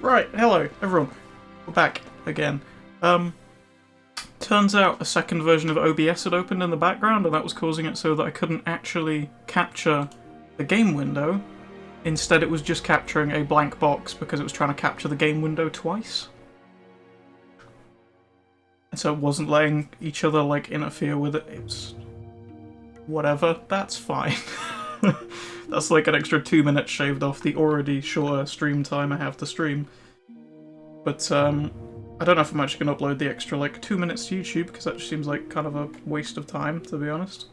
Right, hello everyone. We're back again. Turns out a second version of OBS had opened in the background and that was causing it so that I couldn't actually capture the game window. Instead it was just capturing a blank box because it was trying to capture the game window twice. And so it wasn't letting each other like interfere with it. It's whatever, that's fine. That's like an extra 2 minutes shaved off the already shorter stream time I have to stream. But I don't know if I'm actually going to upload the extra like 2 minutes to YouTube because that just seems like kind of a waste of time, to be honest.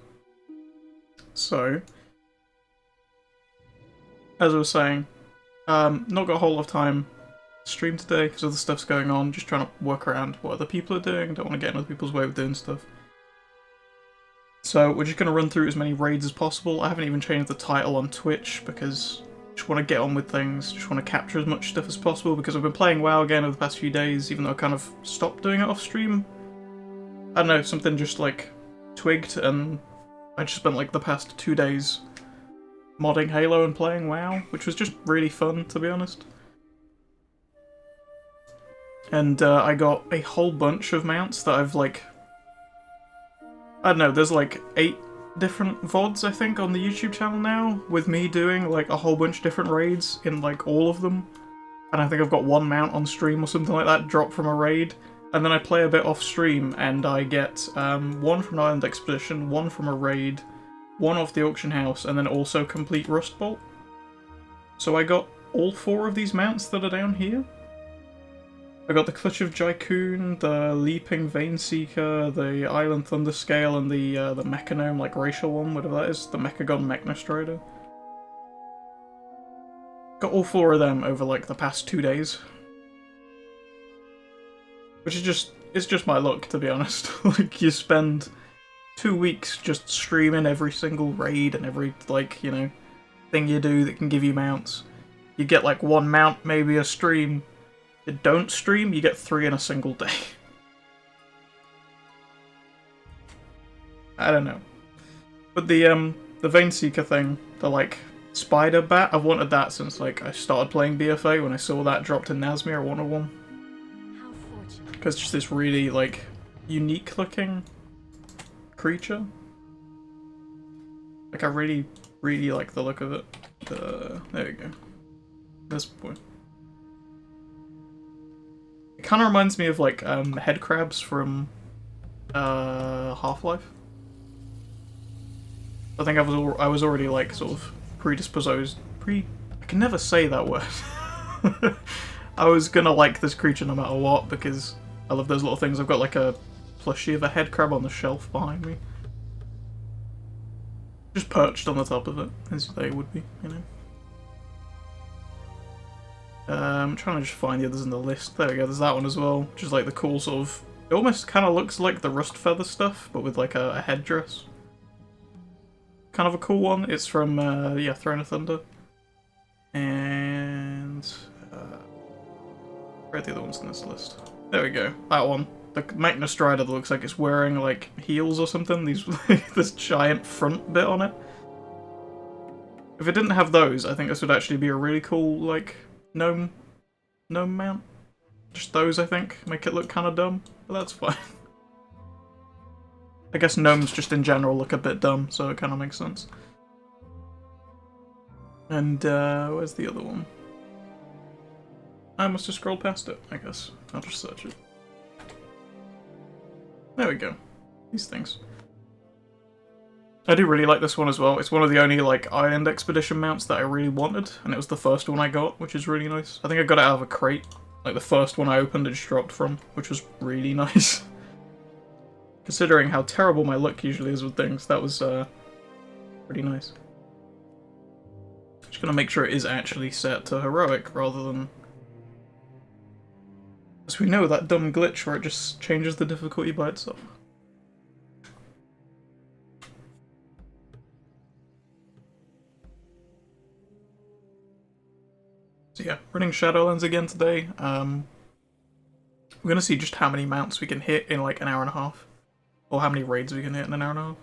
So, as I was saying, not got a whole lot of time to stream today because other stuff's going on, just trying to work around what other people are doing, don't want to get in other people's way of doing stuff. So we're just going to run through as many raids as possible. I haven't even changed the title on Twitch because I just want to get on with things, just want to capture as much stuff as possible because I've been playing WoW again over the past few days, even though I kind of stopped doing it off stream. I don't know, something just like twigged and I just spent like the past 2 days modding Halo and playing WoW, which was just really fun, to be honest. And I got a whole bunch of mounts that I've like... I don't know, there's like 8 different VODs, I think, on the YouTube channel now, with me doing like a whole bunch of different raids in like all of them. And I think I've got one mount on stream or something like that, dropped from a raid. And then I play a bit off stream and I get one from an Island Expedition, one from a raid, one off the auction house, and then also complete Rust Bolt. So I got all 4 of these mounts that are down here. I got the Clutch of Jaikun, the Leaping Vein Seeker, the Island Thunderscale, and the Mechanome, like racial one, whatever that is, the Mechagon Mechnostrider. Got all 4 of them over like the past 2 days. Which is it's just my luck, to be honest. Like, you spend 2 weeks just streaming every single raid and every, like, you know, thing you do that can give you mounts. You get like 1 mount, maybe a stream. You don't stream, you get 3 in a single day. I don't know. But the Vein-Seeker thing, the like spider bat, I've wanted that since like I started playing BFA. When I saw that dropped in Nazmir, I wanted one. Because it's just this really like unique looking creature. Like I really like the look of it. There we go. This boy. It kind of reminds me of like head crabs from Half-Life. I think I was already like sort of predisposed. I can never say that word. I was gonna like this creature no matter what because I love those little things. I've got like a plushie of a head crab on the shelf behind me, just perched on the top of it, as they would be, you know. I'm trying to just find the others in the list. There we go, there's that one as well. Just like the cool sort of... It almost kind of looks like the rust feather stuff, but with like a headdress. Kind of a cool one. It's from, yeah, Throne of Thunder. And... where are the other ones in this list? There we go, that one. The Mechnostrider that looks like it's wearing like heels or something. This giant front bit on it. If it didn't have those, I think this would actually be a really cool, like... Gnome mount. Just those, I think, make it look kind of dumb, but that's fine. I guess gnomes just in general look a bit dumb, so it kind of makes sense. And, where's the other one? I must have scrolled past it, I guess. I'll just search it. There we go. These things. I do really like this one as well. It's one of the only like Island Expedition mounts that I really wanted, and it was the first one I got, which is really nice. I think I got it out of a crate. Like the first one I opened it just dropped from, which was really nice. Considering how terrible my luck usually is with things, that was pretty nice. Just gonna make sure it is actually set to heroic rather than... As we know, that dumb glitch where it just changes the difficulty by itself. So yeah, running Shadowlands again today. We're gonna see just how many mounts we can hit in like an hour and a half. Or how many raids we can hit in an hour and a half.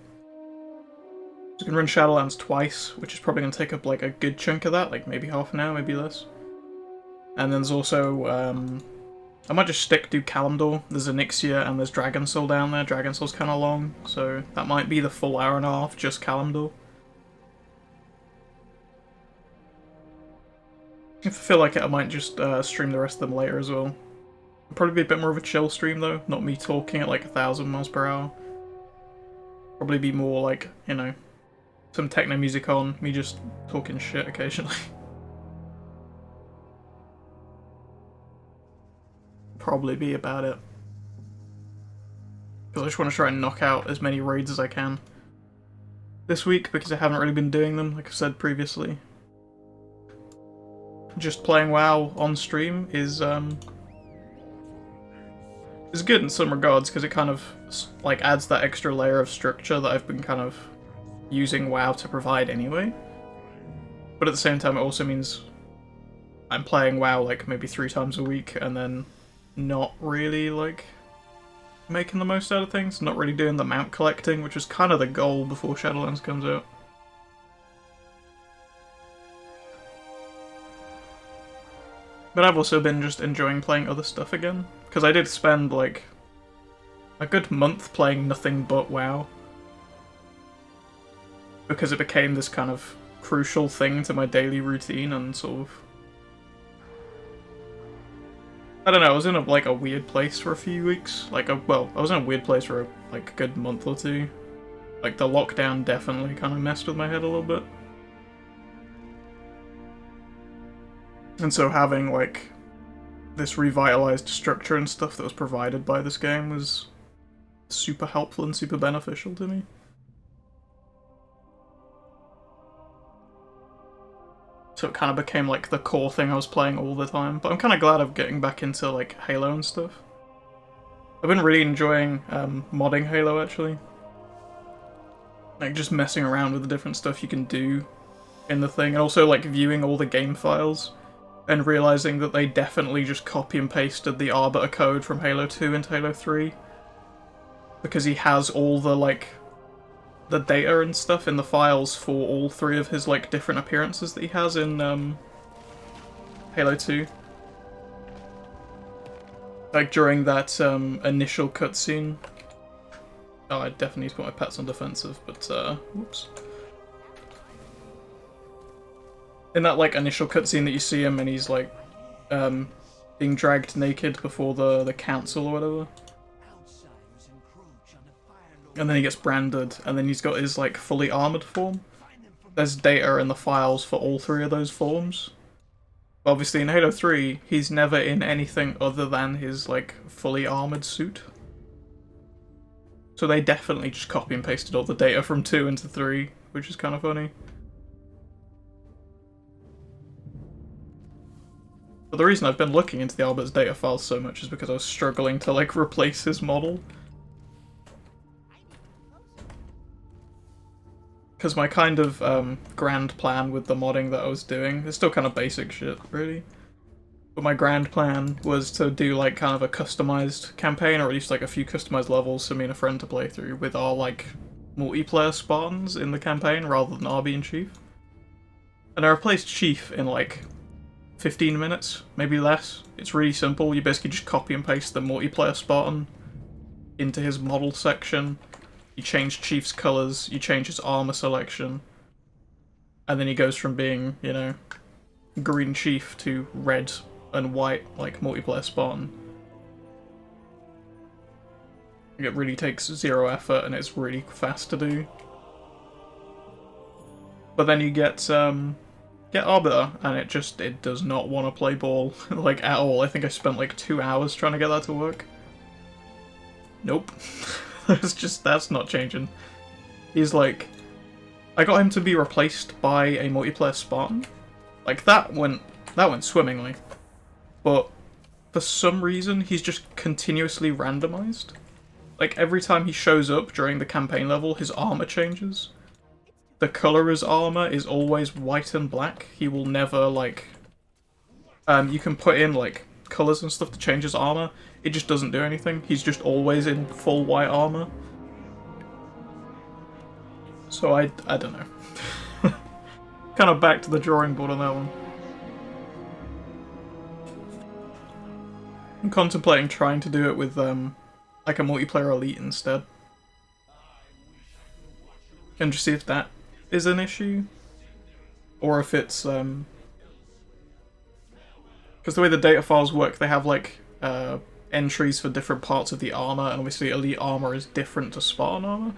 So we can run Shadowlands twice, which is probably gonna take up like a good chunk of that, like maybe half an hour, maybe less. And then there's also, I might just do Kalimdor. There's Onyxia and there's Dragon Soul down there. Dragon Soul's kind of long, so that might be the full hour and a half, just Kalimdor. If I feel like it, I might just stream the rest of them later as well. It'll probably be a bit more of a chill stream though, not me talking at like 1,000 miles per hour. Probably be more like, you know, some techno music on, me just talking shit occasionally. Probably be about it. Because I just want to try and knock out as many raids as I can this week, because I haven't really been doing them, like I said previously. Just playing WoW on stream is good in some regards, because it kind of like adds that extra layer of structure that I've been kind of using WoW to provide anyway. But at the same time, it also means I'm playing WoW like maybe 3 times a week and then not really like making the most out of things, not really doing the mount collecting, which is kind of the goal before Shadowlands comes out. But I've also been just enjoying playing other stuff again, because I did spend like a good month playing nothing but WoW, because it became this kind of crucial thing to my daily routine, and sort of, I don't know, I was in a weird place for a few weeks. I was in a weird place for a good month or two. Like the lockdown definitely kind of messed with my head a little bit. And so having like this revitalized structure and stuff that was provided by this game was super helpful and super beneficial to me. So it kind of became like the core thing I was playing all the time. But I'm kind of glad I'm getting back into like Halo and stuff. I've been really enjoying modding Halo actually. Like just messing around with the different stuff you can do in the thing, and also like viewing all the game files and realizing that they definitely just copy and pasted the Arbiter code from Halo 2 into Halo 3. Because he has all the like the data and stuff in the files for all 3 of his like different appearances that he has in Halo 2. Like during that initial cutscene. Oh, I definitely need to put my pets on defensive, but whoops. In that like initial cutscene that you see him and he's like being dragged naked before the council or whatever. And then he gets branded, and then he's got his like fully armored form. There's data in the files for all 3 of those forms. But obviously in Halo 3, he's never in anything other than his like fully armored suit. So they definitely just copy and pasted all the data from 2 into 3, which is kind of funny. But the reason I've been looking into the Arbiter's data files so much is because I was struggling to like replace his model. Because my kind of grand plan with the modding that I was doing, it's still kind of basic shit, really. But my grand plan was to do like kind of a customized campaign, or at least like a few customized levels for me and a friend to play through with our like multiplayer Spartans in the campaign rather than RB and Chief. And I replaced Chief in like 15 minutes, maybe less. It's really simple. You basically just copy and paste the multiplayer Spartan into his model section. You change Chief's colours, you change his armor selection, and then he goes from being, you know, green Chief to red and white, like multiplayer Spartan. It really takes 0 effort and it's really fast to do. But then you get Arbiter, and it does not want to play ball, like, at all. I think I spent like 2 hours trying to get that to work. Nope. That's not changing. He's like, I got him to be replaced by a multiplayer Spartan. Like, that went swimmingly. But for some reason, he's just continuously randomized. Like, every time he shows up during the campaign level, his armor changes. The color of his armor is always white and black. He will never, like... you can put in, like, colors and stuff to change his armor. It just doesn't do anything. He's just always in full white armor. So I don't know. Kind of back to the drawing board on that one. I'm contemplating trying to do it with like a multiplayer elite instead. And just see if that is an issue. Or if it's because the way the data files work, they have like entries for different parts of the armor, and obviously elite armor is different to Spartan armor.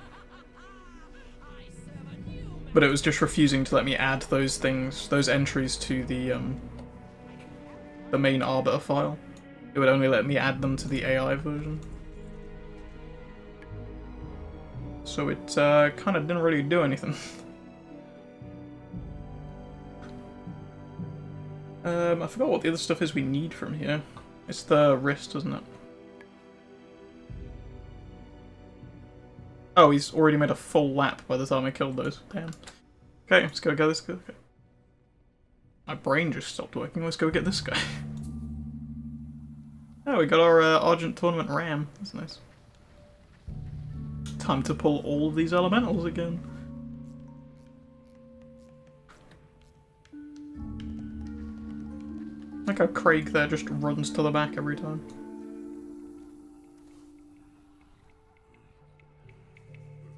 But it was just refusing to let me add those things, those entries to the main arbiter file. It would only let me add them to the AI version. So it kind of didn't really do anything. I forgot what the other stuff is we need from here. It's the wrist, isn't it? Oh, he's already made a full lap by the time I killed those. Damn. Okay, let's go get this guy. Okay. My brain just stopped working. Let's go get this guy. Oh, we got our Argent Tournament Ram. That's nice. Time to pull all of these elementals again. Like how Craig there just runs to the back every time.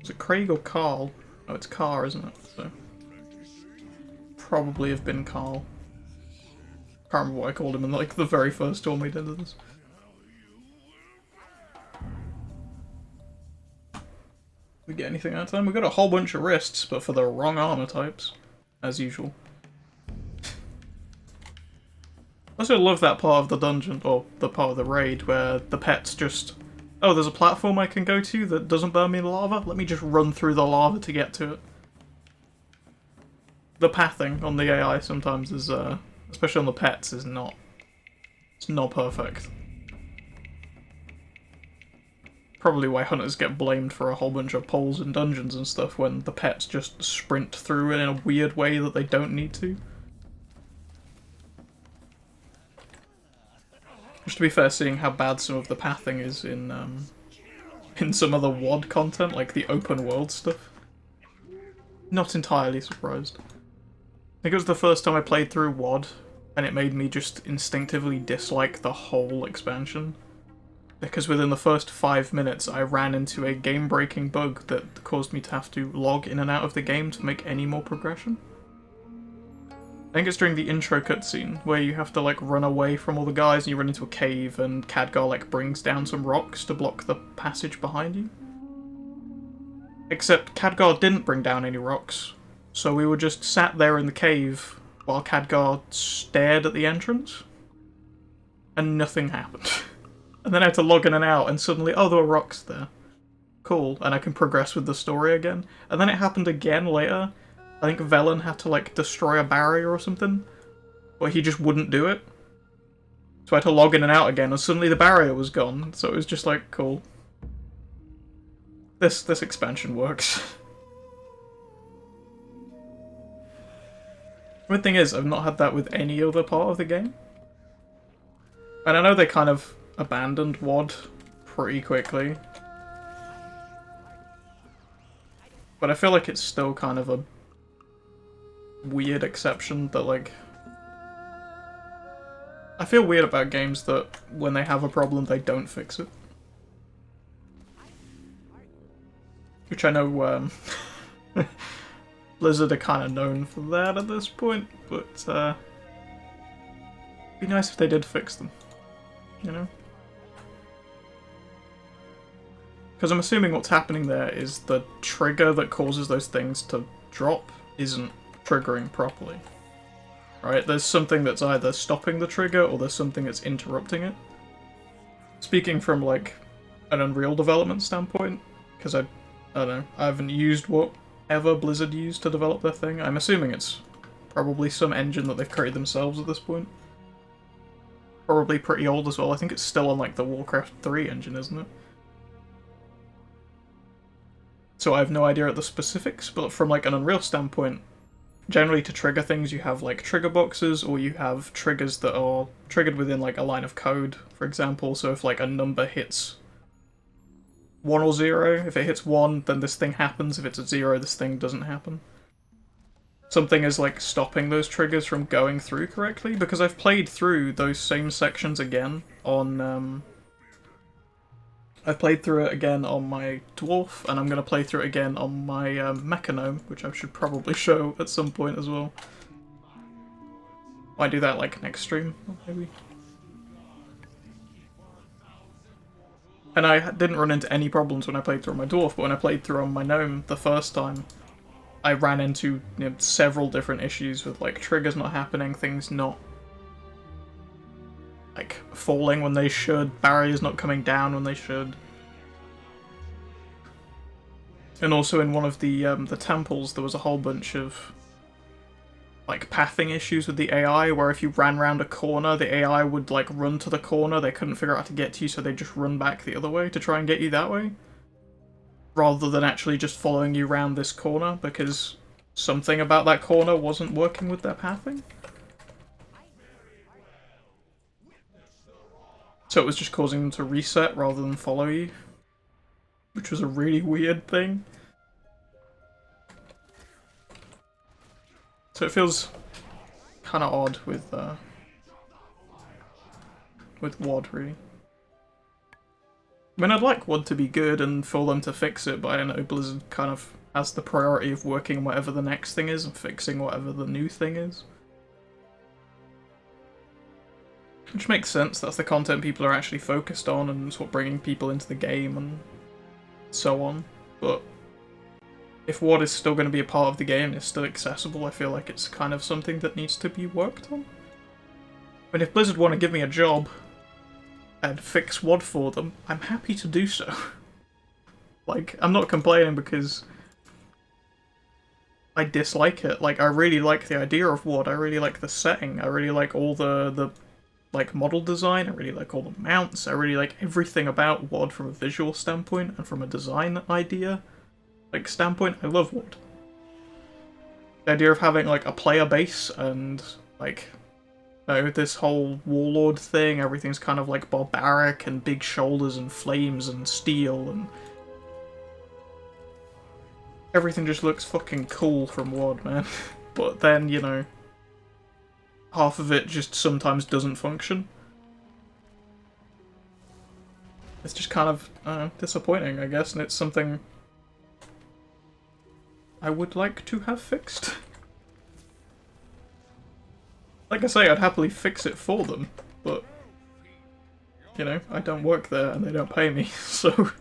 Is it Craig or Carl? Oh, it's Carr, isn't it? So probably have been Carl. Can't remember what I called him in like the very first one we did this. We get anything out of time? We got a whole bunch of wrists, but for the wrong armor types, as usual. I also love that part of the dungeon, or the part of the raid, where the pets just... Oh, there's a platform I can go to that doesn't burn me in lava? Let me just run through the lava to get to it. The pathing on the AI sometimes is, especially on the pets, is not... It's not perfect. Probably why hunters get blamed for a whole bunch of pulls in dungeons and stuff when the pets just sprint through it in a weird way that they don't need to. Just to be fair, seeing how bad some of the pathing is in some of the WoD content, like the open world stuff. Not entirely surprised. I think it was the first time I played through WoD, and it made me just instinctively dislike the whole expansion. Because within the first 5 minutes, I ran into a game-breaking bug that caused me to have to log in and out of the game to make any more progression. I think it's during the intro cutscene, where you have to like run away from all the guys and you run into a cave and Khadgar like brings down some rocks to block the passage behind you. Except Khadgar didn't bring down any rocks, so we were just sat there in the cave while Khadgar stared at the entrance, and nothing happened. And then I had to log in and out, and suddenly, oh, there were rocks there. Cool, and I can progress with the story again. And then it happened again later. I think Velen had to, like, destroy a barrier or something, but he just wouldn't do it. So I had to log in and out again, and suddenly the barrier was gone, so it was just like, cool. This expansion works. The weird thing is, I've not had that with any other part of the game. And I know they kind of abandoned WoD pretty quickly. But I feel like it's still kind of a weird exception that, like... I feel weird about games that, when they have a problem, they don't fix it. Which I know, Blizzard are kind of known for that at this point, but, it'd be nice if they did fix them, you know? Because I'm assuming what's happening there is the trigger that causes those things to drop isn't triggering properly. Right? There's something that's either stopping the trigger or there's something that's interrupting it. Speaking from, like, an Unreal development standpoint, because I don't know, I haven't used whatever Blizzard used to develop their thing. I'm assuming it's probably some engine that they've created themselves at this point. Probably pretty old as well. I think it's still on, like, the Warcraft 3 engine, isn't it? So I have no idea at the specifics, but from like an Unreal standpoint, generally to trigger things you have like trigger boxes, or you have triggers that are triggered within like a line of code, for example. So if like a number hits 1 or 0, if it hits 1 then this thing happens, if it's at 0 this thing doesn't happen. something is like stopping those triggers from going through correctly, because I've played through those same sections again on I've played through it again on my dwarf, and I'm going to play through it again on my mechanome, which I should probably show at some point as well. Might do that like next stream, maybe. And I didn't run into any problems when I played through on my dwarf, but when I played through on my gnome the first time, I ran into several different issues with like triggers not happening, things not like falling when they should, barriers not coming down when they should. And also in one of the temples there was a whole bunch of like pathing issues with the AI, where if you ran around a corner, the AI would like run to the corner, they couldn't figure out how to get to you, so they'd just run back the other way to try and get you that way. Rather than actually just following you around this corner, because something about that corner wasn't working with their pathing. So it was just causing them to reset rather than follow you. Which was a really weird thing. So it feels kind of odd with WoD, really. I mean, I'd like WoD to be good and for them to fix it, but I know Blizzard kind of has the priority of working on whatever the next thing is and fixing whatever the new thing is. Which makes sense, that's the content people are actually focused on, and it's what bringing people into the game and so on. But if WoD is still going to be a part of the game and it's still accessible, I feel like it's kind of something that needs to be worked on. I mean, if Blizzard want to give me a job and fix WoD for them, I'm happy to do so. Like, I'm not complaining because I dislike it. Like, I really like the idea of WoD, I really like the setting, I really like all the like model design, I really like all the mounts, I really like everything about WoD from a visual standpoint and from a design idea like standpoint. I love WoD. The idea of having like a player base and like, you know, this whole warlord thing, everything's kind of like barbaric and big shoulders and flames and steel and everything just looks fucking cool from WoD, man. But then, you know, half of it just sometimes doesn't function. It's just kind of disappointing, I guess, and it's something I would like to have fixed. Like I say, I'd happily fix it for them, but, you know, I don't work there and they don't pay me, so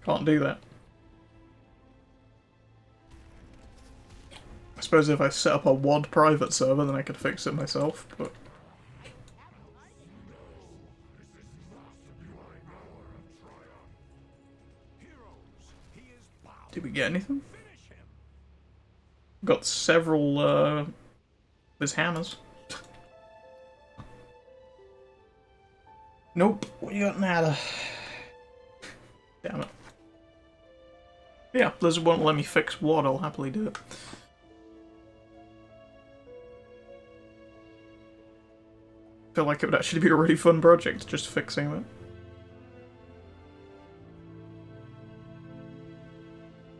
can't do that. I suppose if I set up a WoD private server, then I could fix it myself, but did we get anything? Got several, his hammers. Nope, what you got now? Damn it. Yeah, Blizzard won't let me fix WoD, I'll happily do it. I feel like it would actually be a really fun project, just fixing it.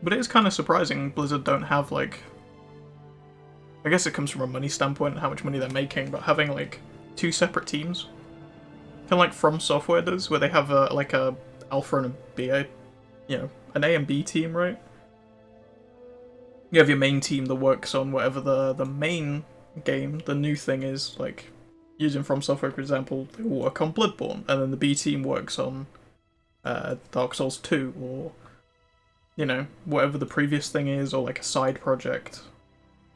But it is kind of surprising Blizzard don't have, like... I guess it comes from a money standpoint and how much money they're making, but having, like, two separate teams. Kind of like From Software does, where they have, like, a alpha and a beta, you know, an A and B team, right? You have your main team that works on whatever the main game, the new thing is, like... Using From Software, for example, they will work on Bloodborne, and then the B team works on Dark Souls 2, or, you know, whatever the previous thing is, or like a side project.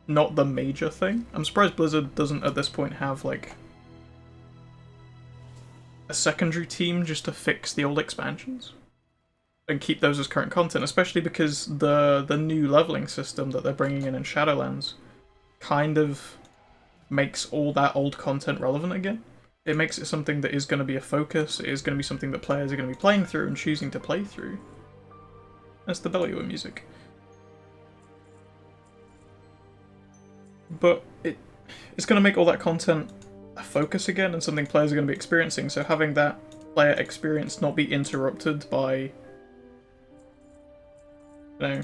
Not the major thing. I'm surprised Blizzard doesn't at this point have, like, a secondary team just to fix the old expansions. And keep those as current content, especially because the new leveling system that they're bringing in Shadowlands kind of makes all that old content relevant again. It makes it something that is going to be a focus, it is going to be something that players are going to be playing through and choosing to play through. That's the Belluwa music. But it's going to make all that content a focus again and something players are going to be experiencing, so having that player experience not be interrupted by, you know,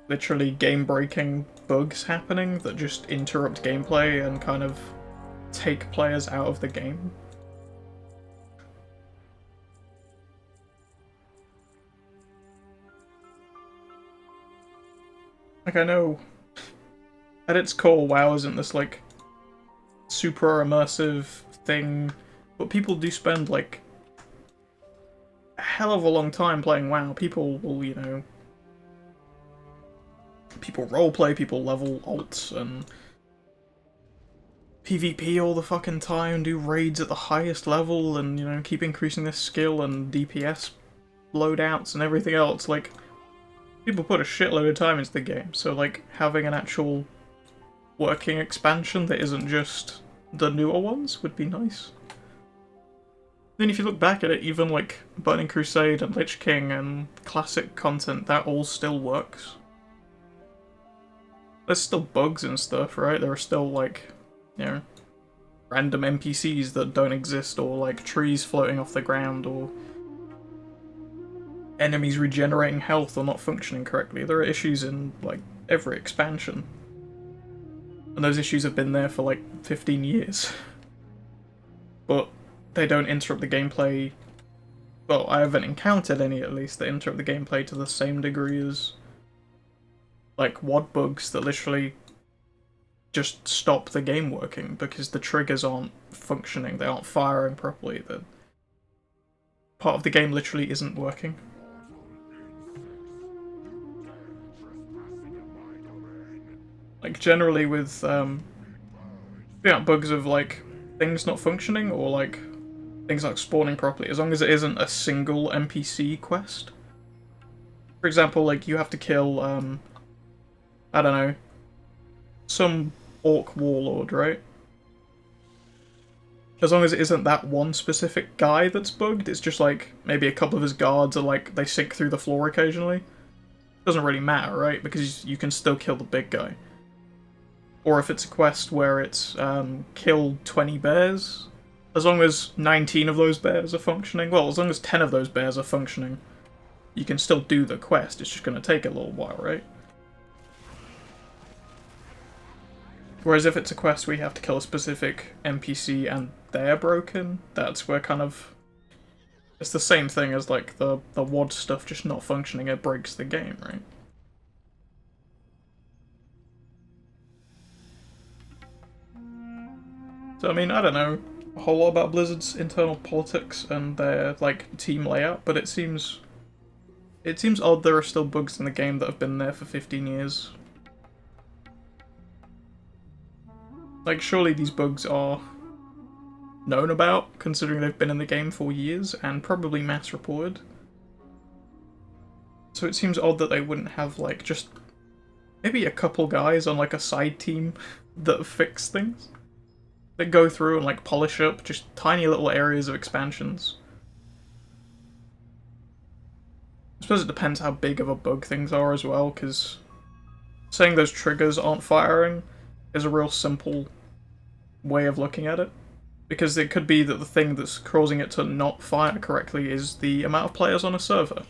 literally game-breaking bugs happening that just interrupt gameplay and kind of take players out of the game. Like, I know, at its core, WoW isn't this, like, super immersive thing, but people do spend, like, a hell of a long time playing WoW. People will, you know, people roleplay, people level alts and PvP all the fucking time, do raids at the highest level, and, you know, keep increasing their skill and DPS loadouts and everything else. Like, people put a shitload of time into the game, so, like, having an actual working expansion that isn't just the newer ones would be nice. Then if you look back at it, even, like, Burning Crusade and Lich King and classic content, that all still works. There's still bugs and stuff, right? There are still, like, you know, random NPCs that don't exist, or, like, trees floating off the ground, or enemies regenerating health or not functioning correctly. There are issues in, like, every expansion. And those issues have been there for, like, 15 years. But they don't interrupt the gameplay. Well, I haven't encountered any, at least, that interrupt the gameplay to the same degree as, like, WOD bugs that literally just stop the game working because the triggers aren't functioning, they aren't firing properly. The part of the game literally isn't working. Like, generally with, bugs of, like, things not functioning, or, like, things not spawning properly, as long as it isn't a single NPC quest. For example, like, you have to kill, I don't know, some orc warlord, right? As long as it isn't that one specific guy that's bugged, it's just, like, maybe a couple of his guards are, like, they sink through the floor occasionally. Doesn't really matter, right? Because you can still kill the big guy. Or if it's a quest where it's kill 20 bears, as long as 19 of those bears are functioning, well, as long as 10 of those bears are functioning, you can still do the quest. It's just going to take a little while, right? Whereas if it's a quest where you have to kill a specific NPC and they're broken, that's where kind of... It's the same thing as, like, the WOD stuff just not functioning, it breaks the game, right? So, I mean, I don't know a whole lot about Blizzard's internal politics and their, like, team layout, but it seems odd there are still bugs in the game that have been there for 15 years. Like, surely these bugs are known about, considering they've been in the game for years, and probably mass reported. So it seems odd that they wouldn't have, like, just maybe a couple guys on, like, a side team that fix things. They go through and, like, polish up just tiny little areas of expansions. I suppose it depends how big of a bug things are as well, because saying those triggers aren't firing is a real simple way of looking at it. Because it could be that the thing that's causing it to not fire correctly is the amount of players on a server.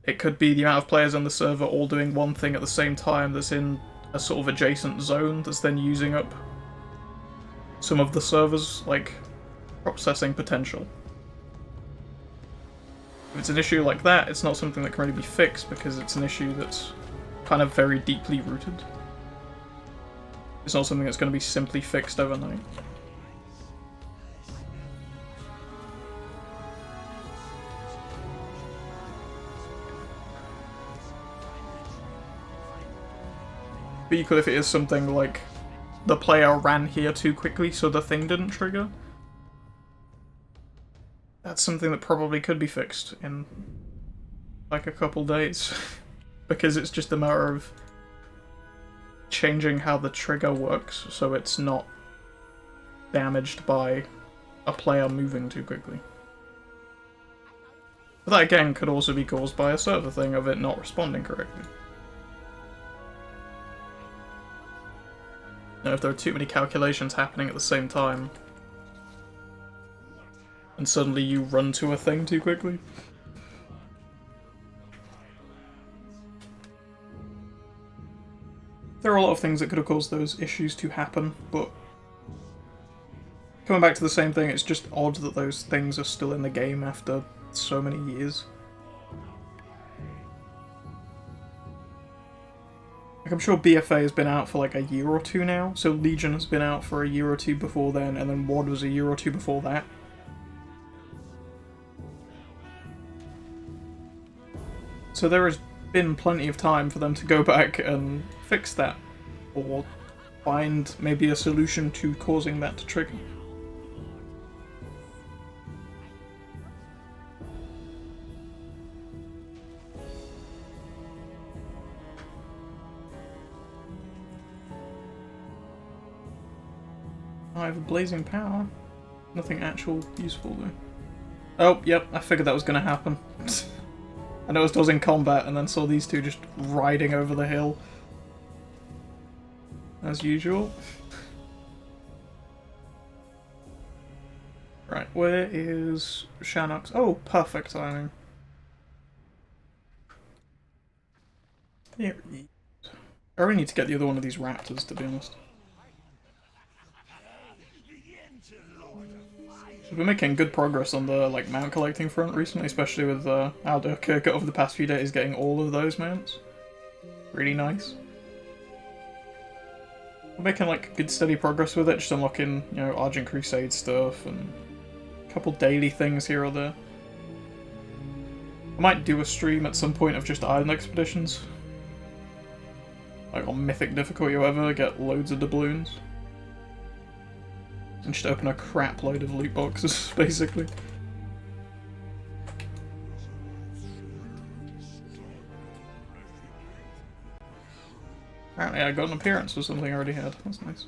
It could be the amount of players on the server all doing one thing at the same time that's in a sort of adjacent zone that's then using up some of the server's, like, processing potential. If it's an issue like that, it's not something that can really be fixed because it's an issue that's kind of very deeply rooted. It's not something that's going to be simply fixed overnight. But equally, if it is something like the player ran here too quickly so the thing didn't trigger, that's something that probably could be fixed in, like, a couple days. Because it's just a matter of changing how the trigger works so it's not damaged by a player moving too quickly. But that, again, could also be caused by a server thing of it not responding correctly. You know, if there are too many calculations happening at the same time, and suddenly you run to a thing too quickly. There are a lot of things that could have caused those issues to happen, but coming back to the same thing, it's just odd that those things are still in the game after so many years. Like, I'm sure BFA has been out for like a year or two now, so Legion has been out for a year or two before then, and then WoD was a year or two before that. So there has been plenty of time for them to go back and fix that, or find maybe a solution to causing that to trigger. I have a blazing power. Nothing actual useful though. Oh, yep, I figured that was going to happen. I noticed I was in combat and then saw these two just riding over the hill. As usual. Right, where is Shaymoose? Oh, perfect timing. There he is. I really need to get the other one of these raptors, to be honest. We've been making good progress on the mount collecting front recently, especially with Alderkirk over the past few days getting all of those mounts. Really nice. We're making good steady progress with it, just unlocking, you know, Argent Crusade stuff and a couple daily things here or there. I might do a stream at some point of just island expeditions. Like on mythic difficulty or whatever, get loads of doubloons. And just open a crap load of loot boxes, basically. Apparently I got an appearance for something I already had. That's nice.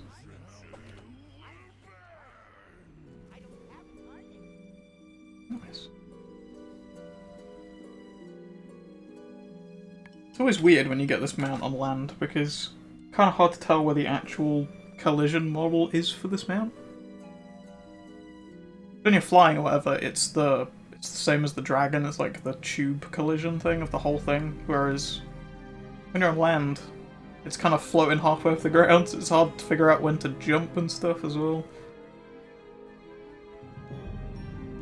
Nice. It's always weird when you get this mount on land, because it's kind of hard to tell where the actual collision model is for this mount. When you're flying or whatever, it's the same as the dragon. It's like the tube collision thing of the whole thing. Whereas when you're on land, it's kind of floating halfway off the ground, so it's hard to figure out when to jump and stuff as well.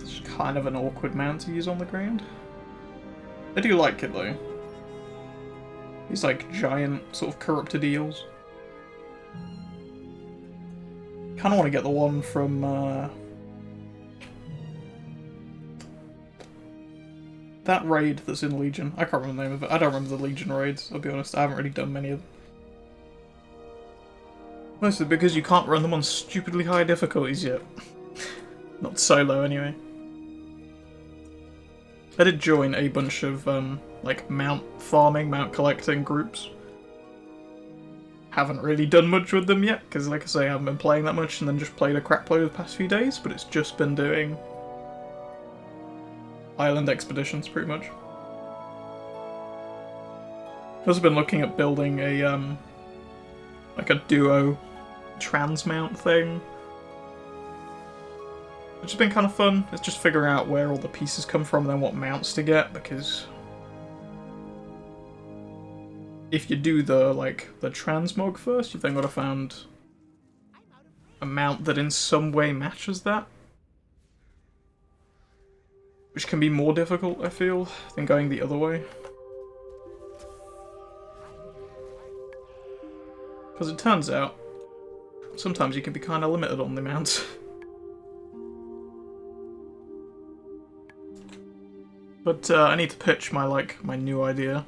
It's kind of an awkward mount to use on the ground. I do like it though. These giant sort of corrupted eels. Kind of want to get the one from that raid that's in Legion. I can't remember the name of it. I don't remember the Legion raids, I'll be honest. I haven't really done many of them. Mostly because you can't run them on stupidly high difficulties yet. Not solo, anyway. I did join a bunch of, mount farming, mount collecting groups. Haven't really done much with them yet, because like I say, I haven't been playing that much and then just played a crap load the past few days, but it's just been doing island expeditions, pretty much. I've also been looking at building a, a duo transmount thing. Which has been kind of fun. It's just figuring out where all the pieces come from and then what mounts to get, because if you do the, the transmog first, you've then got to find a mount that in some way matches that. Which can be more difficult, I feel, than going the other way. Because it turns out, sometimes you can be kind of limited on the mounts. But I need to pitch my, my new idea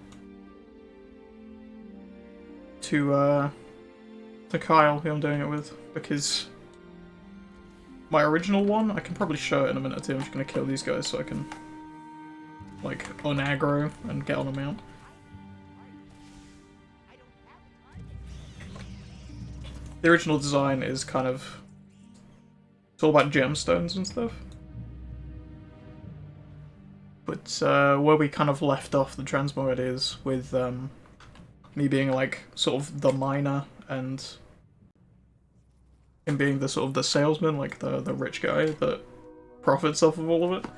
to Kyle, who I'm doing it with, because my original one, I can probably show it in a minute or two. I'm just going to kill these guys so I can, unaggro and get on a mount. The original design is kind of... it's all about gemstones and stuff. But where we kind of left off the transmog is with me being sort of the miner and him being the sort of the salesman, the rich guy that profits off of all of it.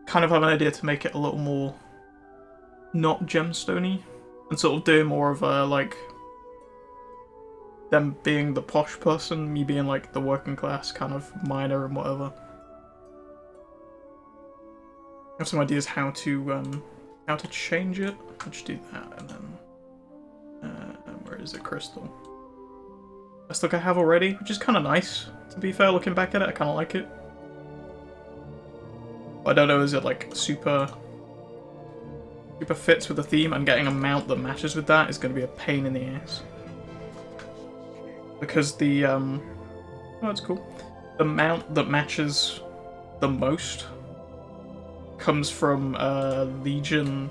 Kind of have an idea to make it a little more not gemstone-y, And sort of doing more of a, like, them being the posh person, me being, like, the working class kind of miner and whatever. I have some ideas how to change it. I'll just do that, and then, where is the crystal? That's the look I have already, which is kind of nice, to be fair, looking back at it, I kind of like it. But I don't know, is it, like, super fits with the theme, and getting a mount that matches with that is going to be a pain in the ass. Because the, oh, that's cool. The mount that matches the most comes from, Legion,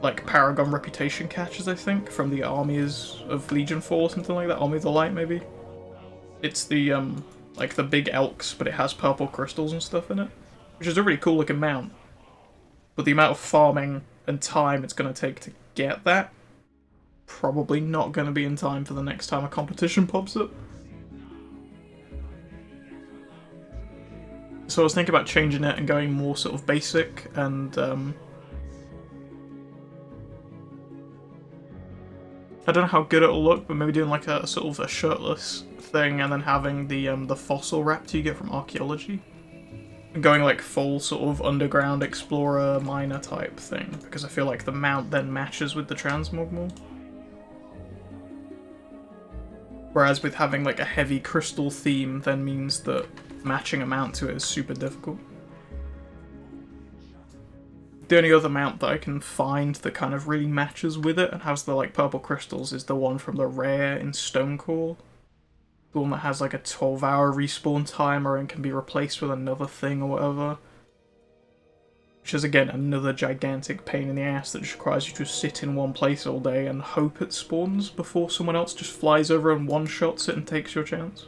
like, Paragon reputation catches, I think, from the armies of Legion 4 or something like that, Army of the Light, maybe? It's the, like, the big elks, but it has purple crystals and stuff in it, which is a really cool looking mount. But the amount of farming and time it's going to take to get that, probably not going to be in time for the next time a competition pops up. So I was thinking about changing it and going more sort of basic, and I don't know how good it'll look, but maybe doing like a sort of a shirtless thing, and then having the fossil raptor you get from archaeology. Going like full sort of underground explorer miner type thing, because I feel like the mount then matches with the transmog more. Whereas with having like a heavy crystal theme then means that matching a mount to it is super difficult. The only other mount that I can find that kind of really matches with it and has the like purple crystals is the one from the rare in Stonecore. The one that has like a 12-hour respawn timer and can be replaced with another thing or whatever. Which is again another gigantic pain in the ass that just requires you to sit in one place all day and hope it spawns before someone else just flies over and one-shots it and takes your chance.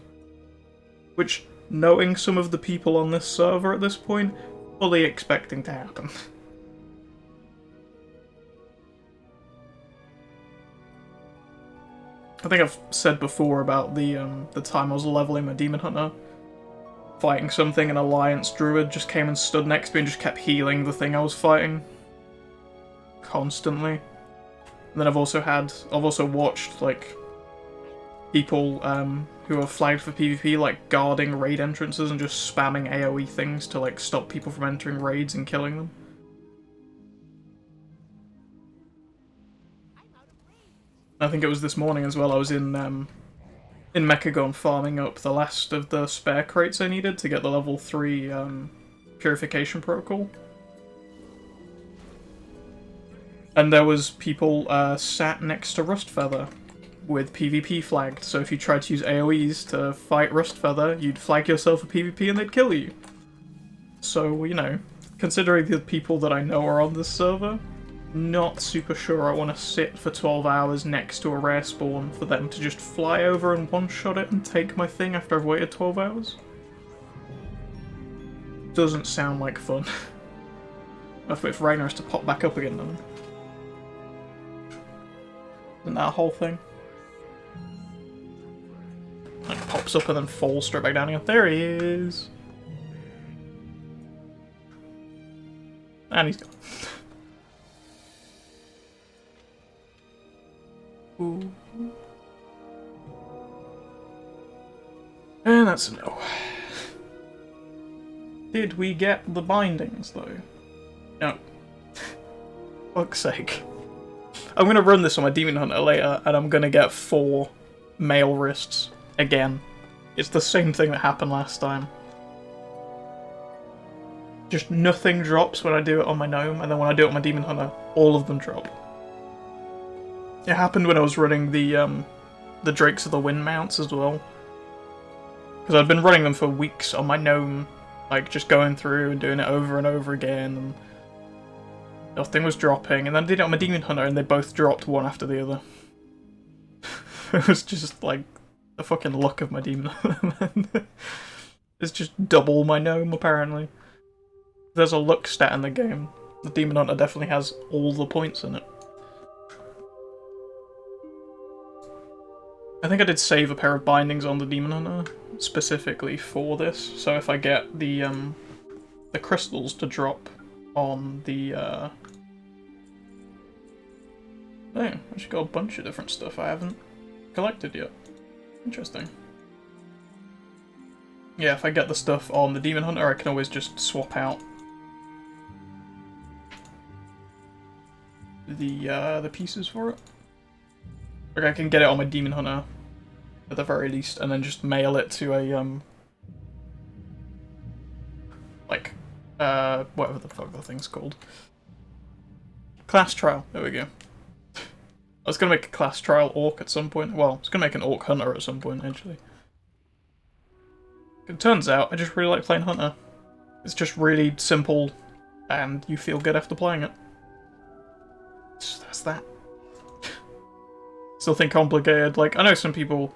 Which, knowing some of the people on this server at this point, fully expecting to happen. I think I've said before about the time I was leveling my Demon Hunter, fighting something, an Alliance Druid just came and stood next to me and just kept healing the thing I was fighting. Constantly. And then I've also watched, like, people who are flagged for PvP, like, guarding raid entrances and just spamming AoE things to, like, stop people from entering raids and killing them. I think it was this morning as well, I was in Mechagon farming up the last of the spare crates I needed to get the level 3 purification protocol. And there was people sat next to Rustfeather with PvP flagged, so if you tried to use AoEs to fight Rustfeather, you'd flag yourself for PvP and they'd kill you. So, you know, considering the people that I know are on this server, not super sure I want to sit for 12 hours next to a rare spawn for them to just fly over and one-shot it and take my thing after I've waited 12 hours. Doesn't sound like fun. I'll wait for Ragnaros to pop back up again then. Isn't that a whole thing? Like pops up and then falls straight back down again. There he is! And he's gone. Ooh. And that's a no. Did we get the bindings, though? No. Fuck's sake. I'm gonna run this on my Demon Hunter later, and I'm gonna get 4 male wrists again. It's the same thing that happened last time. Just nothing drops when I do it on my Gnome, and then when I do it on my Demon Hunter, all of them drop. It happened when I was running the Drakes of the Wind mounts as well. Because I'd been running them for weeks on my Gnome, like just going through and doing it over and over again, and nothing was dropping, and then I did it on my Demon Hunter and they both dropped one after the other. It was just like the fucking luck of my Demon Hunter. It's just double my Gnome apparently. There's a luck stat in the game. The Demon Hunter definitely has all the points in it. I think I did save a pair of bindings on the Demon Hunter specifically for this, so if I get the crystals to drop on the Oh, I actually got a bunch of different stuff I haven't collected yet. Interesting. Yeah, if I get the stuff on the Demon Hunter, I can always just swap out the pieces for it. Like, I can get it on my Demon Hunter at the very least, and then just mail it to a like whatever the fuck the thing's called. Class trial. There we go. I was gonna make a class trial orc at some point. Well, I was gonna make an orc hunter at some point, actually. It turns out I just really like playing hunter. It's just really simple, and you feel good after playing it. That's that. Still think complicated. Like, I know some people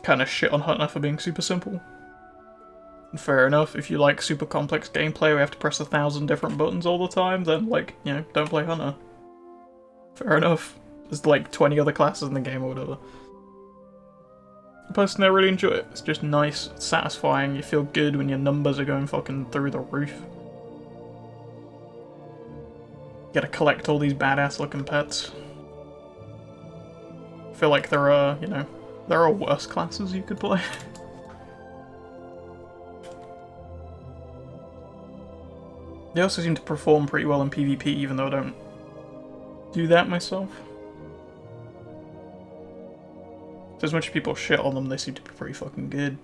kind of shit on hunter for being super simple. Fair enough, if you like super complex gameplay, we have to press 1,000 different buttons all the time, then, like, you know, don't play hunter. Fair enough. There's like 20 other classes in the game or whatever. Personally, I really enjoy it. It's just nice, it's satisfying, you feel good when your numbers are going fucking through the roof. You gotta collect all these badass looking pets. I feel like there are, you know, there are worse classes you could play. They also seem to perform pretty well in PvP, even though I don't do that myself. So as much as people shit on them, they seem to be pretty fucking good.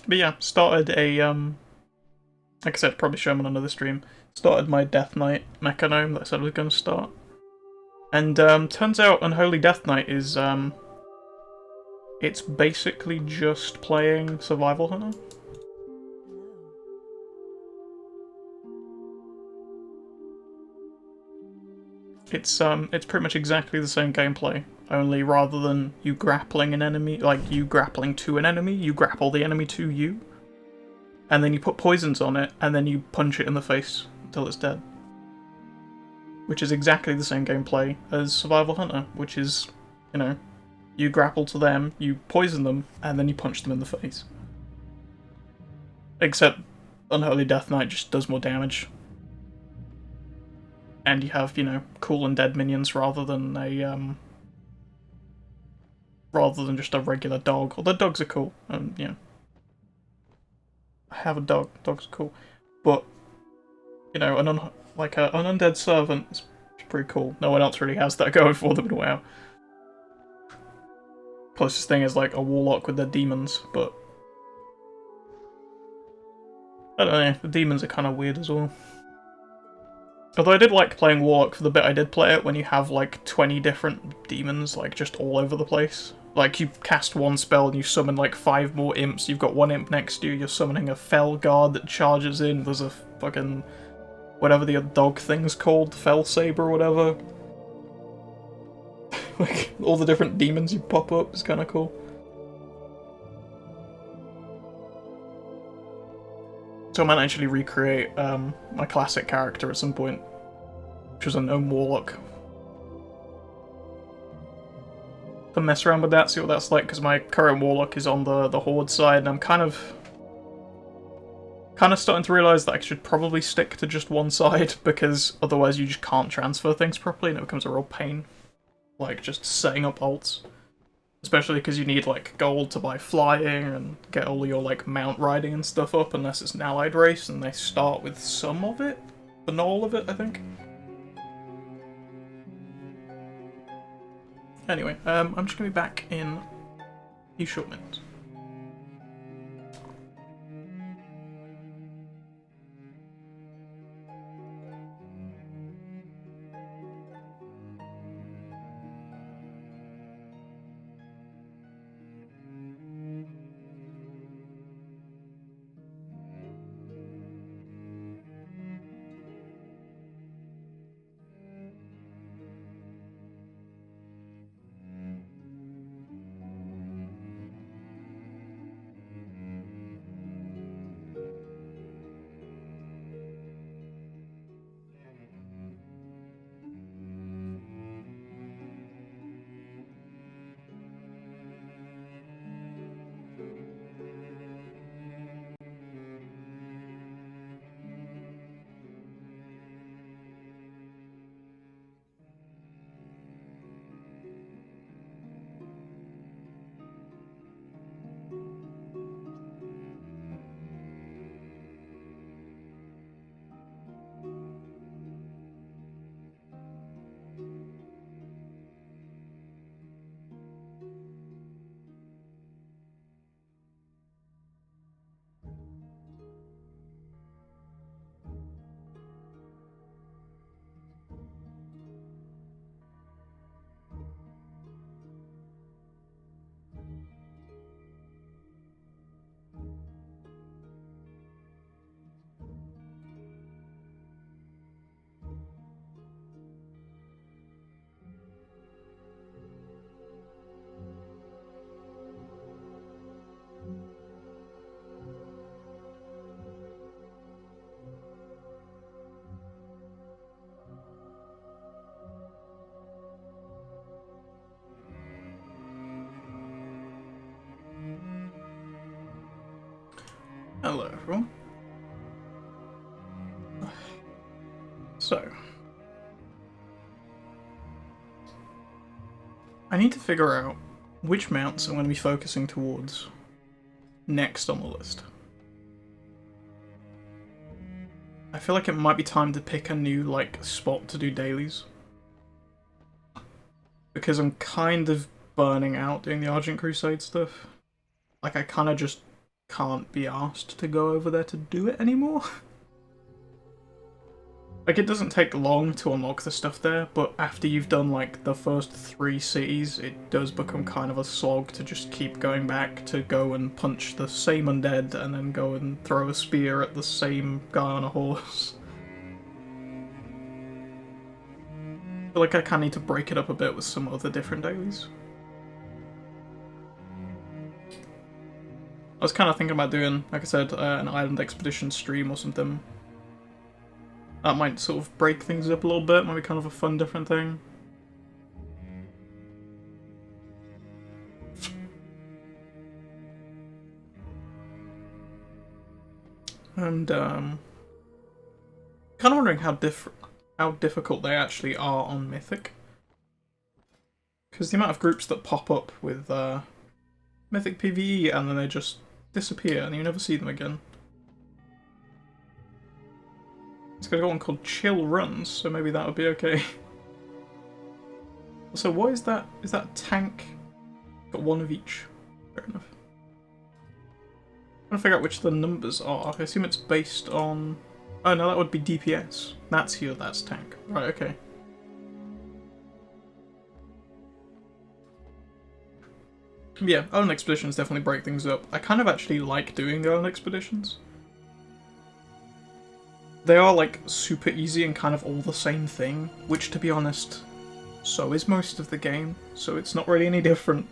But yeah, started a, like I said, probably show them on another stream. Started my Death Knight Mechanome that I said I was going to start. And, turns out Unholy Death Knight is, it's basically just playing Survival Hunter. It's pretty much exactly the same gameplay, only rather than you grappling an enemy, like you grappling to an enemy, you grapple the enemy to you. And then you put poisons on it, and then you punch it in the face until it's dead. Which is exactly the same gameplay as Survival Hunter, which is, you know, you grapple to them, you poison them, and then you punch them in the face. Except Unholy Death Knight just does more damage. And you have, you know, cool and dead minions rather than a, rather than just a regular dog. Although dogs are cool, and, you know. I have a dog, dogs are cool. But, you know, an undead servant is pretty cool. No one else really has that going for them in WoW. Closest thing is like a warlock with their demons, but I don't know, the demons are kind of weird as well. Although I did like playing warlock for the bit I did play it, when you have like 20 different demons like just all over the place. Like, you cast one spell and you summon like 5 more imps, you've got one imp next to you, you're summoning a Fel Guard that charges in, there's a fucking whatever the dog thing's called, Fel Saber or whatever. Like, all the different demons you pop up is kind of cool. So I might actually recreate my classic character at some point, which was a gnome warlock. To mess around with that, see what that's like, because my current warlock is on the horde side, and I'm kind of starting to realise that I should probably stick to just one side, because otherwise you just can't transfer things properly and it becomes a real pain. Like, just setting up ults. Especially because you need, like, gold to buy flying and get all your, like, mount riding and stuff up, unless it's an allied race, and they start with some of it, but not all of it, I think. Anyway, I'm just gonna be back in a few short minutes. Hello, everyone. So, I need to figure out which mounts I'm going to be focusing towards next on the list. I feel like it might be time to pick a new, like, spot to do dailies. Because I'm kind of burning out doing the Argent Crusade stuff. Like, I kind of just can't be asked to go over there to do it anymore. Like, it doesn't take long to unlock the stuff there, but after you've done, like, the first 3 cities, it does become kind of a slog to just keep going back to go and punch the same undead and then go and throw a spear at the same guy on a horse. I feel like I kind of need to break it up a bit with some other different dailies. I was kind of thinking about doing, like I said, an island expedition stream or something. That might sort of break things up a little bit, might be kind of a fun, different thing. And, kind of wondering how difficult they actually are on Mythic. Because the amount of groups that pop up with, Mythic PvE and then they just disappear and you never see them again. It's got one called Chill Runs, so maybe that would be okay. So what is that? Is that tank? Got one of each. Fair enough. I'm trying to figure out which the numbers are. I assume it's based on... Oh no, that would be DPS. That's heal, that's tank. Right, okay. Yeah, Island Expeditions definitely break things up. I kind of actually like doing the Island Expeditions. They are, like, super easy and kind of all the same thing, which, to be honest, so is most of the game, so it's not really any different.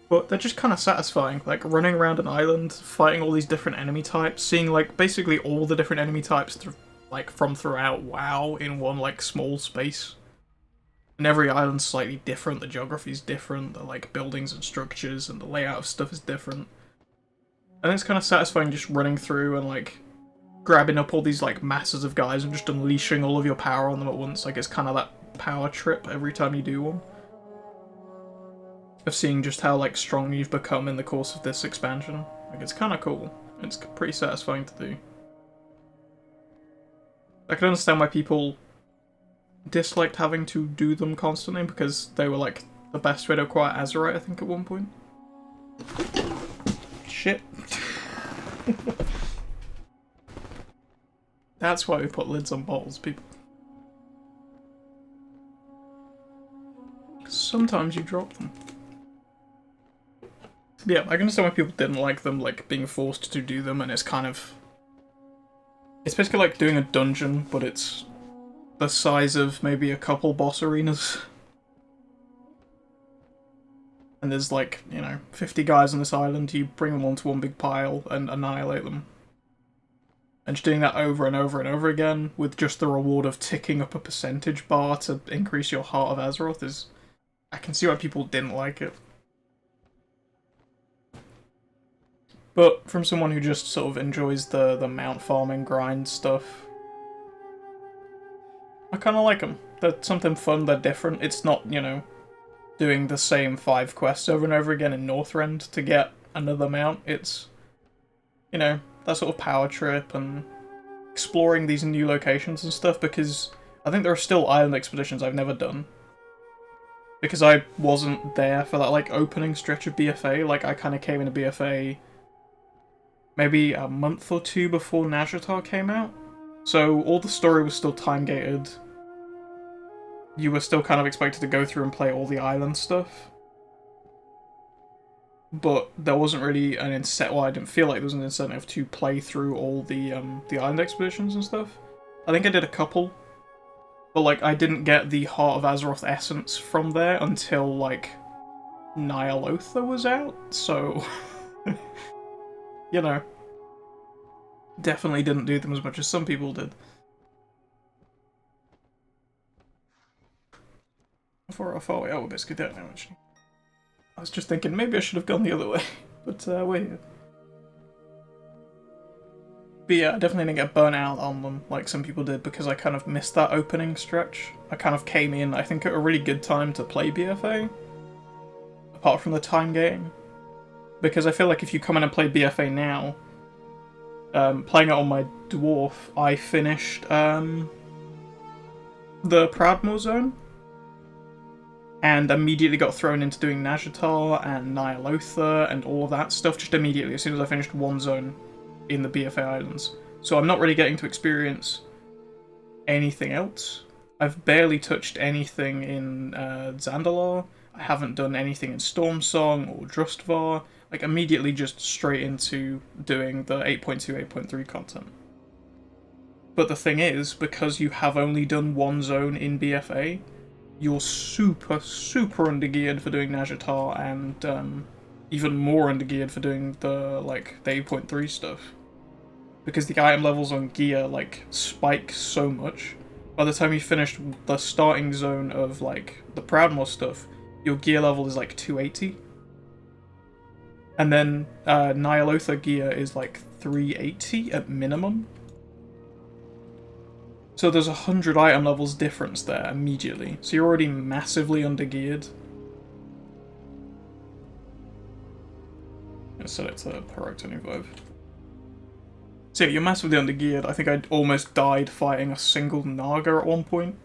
But they're just kind of satisfying, like, running around an island, fighting all these different enemy types, seeing, like, basically all the different enemy types, like, from throughout WoW in one, like, small space. And every island's slightly different, the geography's different, the, like, buildings and structures and the layout of stuff is different. And it's kind of satisfying just running through and, like, grabbing up all these, like, masses of guys and just unleashing all of your power on them at once. Like, it's kind of that power trip every time you do one. Of seeing just how, like, strong you've become in the course of this expansion. Like, it's kind of cool. It's pretty satisfying to do. I can understand why people disliked having to do them constantly, because they were, like, the best way to acquire Azerite, I think, at one point. Shit. That's why we put lids on bottles, people. Sometimes you drop them. Yeah, I can understand why people didn't like them, like, being forced to do them, and it's kind of... It's basically like doing a dungeon, but it's the size of maybe a couple boss arenas. And there's, like, you know, 50 guys on this island, you bring them onto one big pile and annihilate them. And just doing that over and over and over again, with just the reward of ticking up a percentage bar to increase your Heart of Azeroth is... I can see why people didn't like it. But from someone who just sort of enjoys the mount farming grind stuff, I kind of like them. They're something fun, they're different. It's not, you know, doing the same 5 quests over and over again in Northrend to get another mount. It's, you know, that sort of power trip and exploring these new locations and stuff, because I think there are still island expeditions I've never done. Because I wasn't there for that, like, opening stretch of BFA. Like, I kind of came into BFA maybe a month or 2 before Nazjatar came out. So all the story was still time-gated. You were still kind of expected to go through and play all the island stuff. But there wasn't really an incentive. Well, I didn't feel like there was an incentive to play through all the island expeditions and stuff. I think I did a couple, but like I didn't get the Heart of Azeroth essence from there until like Nyalotha was out. So, you know, definitely didn't do them as much as some people did. Before I thought, yeah, we're basically dead now. Actually, I was just thinking maybe I should have gone the other way, but we're here. But yeah, I definitely didn't get burnt out on them like some people did because I kind of missed that opening stretch. I kind of came in, I think, at a really good time to play BFA, apart from the time gating. Because I feel like if you come in and play BFA now, playing it on my dwarf, I finished the Proudmoore zone, and immediately got thrown into doing Nazjatar and Nyalotha and all of that stuff just immediately as soon as I finished one zone in the BFA Islands. So I'm not really getting to experience anything else. I've barely touched anything in Zandalar. I haven't done anything in Stormsong or Drustvar. Like, immediately just straight into doing the 8.2, 8.3 content. But the thing is, because you have only done one zone in BFA, you're super, super undergeared for doing Nazjatar and even more undergeared for doing the 8.3 stuff. Because the item levels on gear, like, spike so much. By the time you finish the starting zone of, like, the Proudmoore stuff, your gear level is, like, 280. And then Nyalotha gear is, like, 380 at minimum. So there's 100 item levels difference there immediately. So you're already massively undergeared. Let's set it to Heroic 25. So yeah, you're massively undergeared. I think I almost died fighting a single Naga at one point.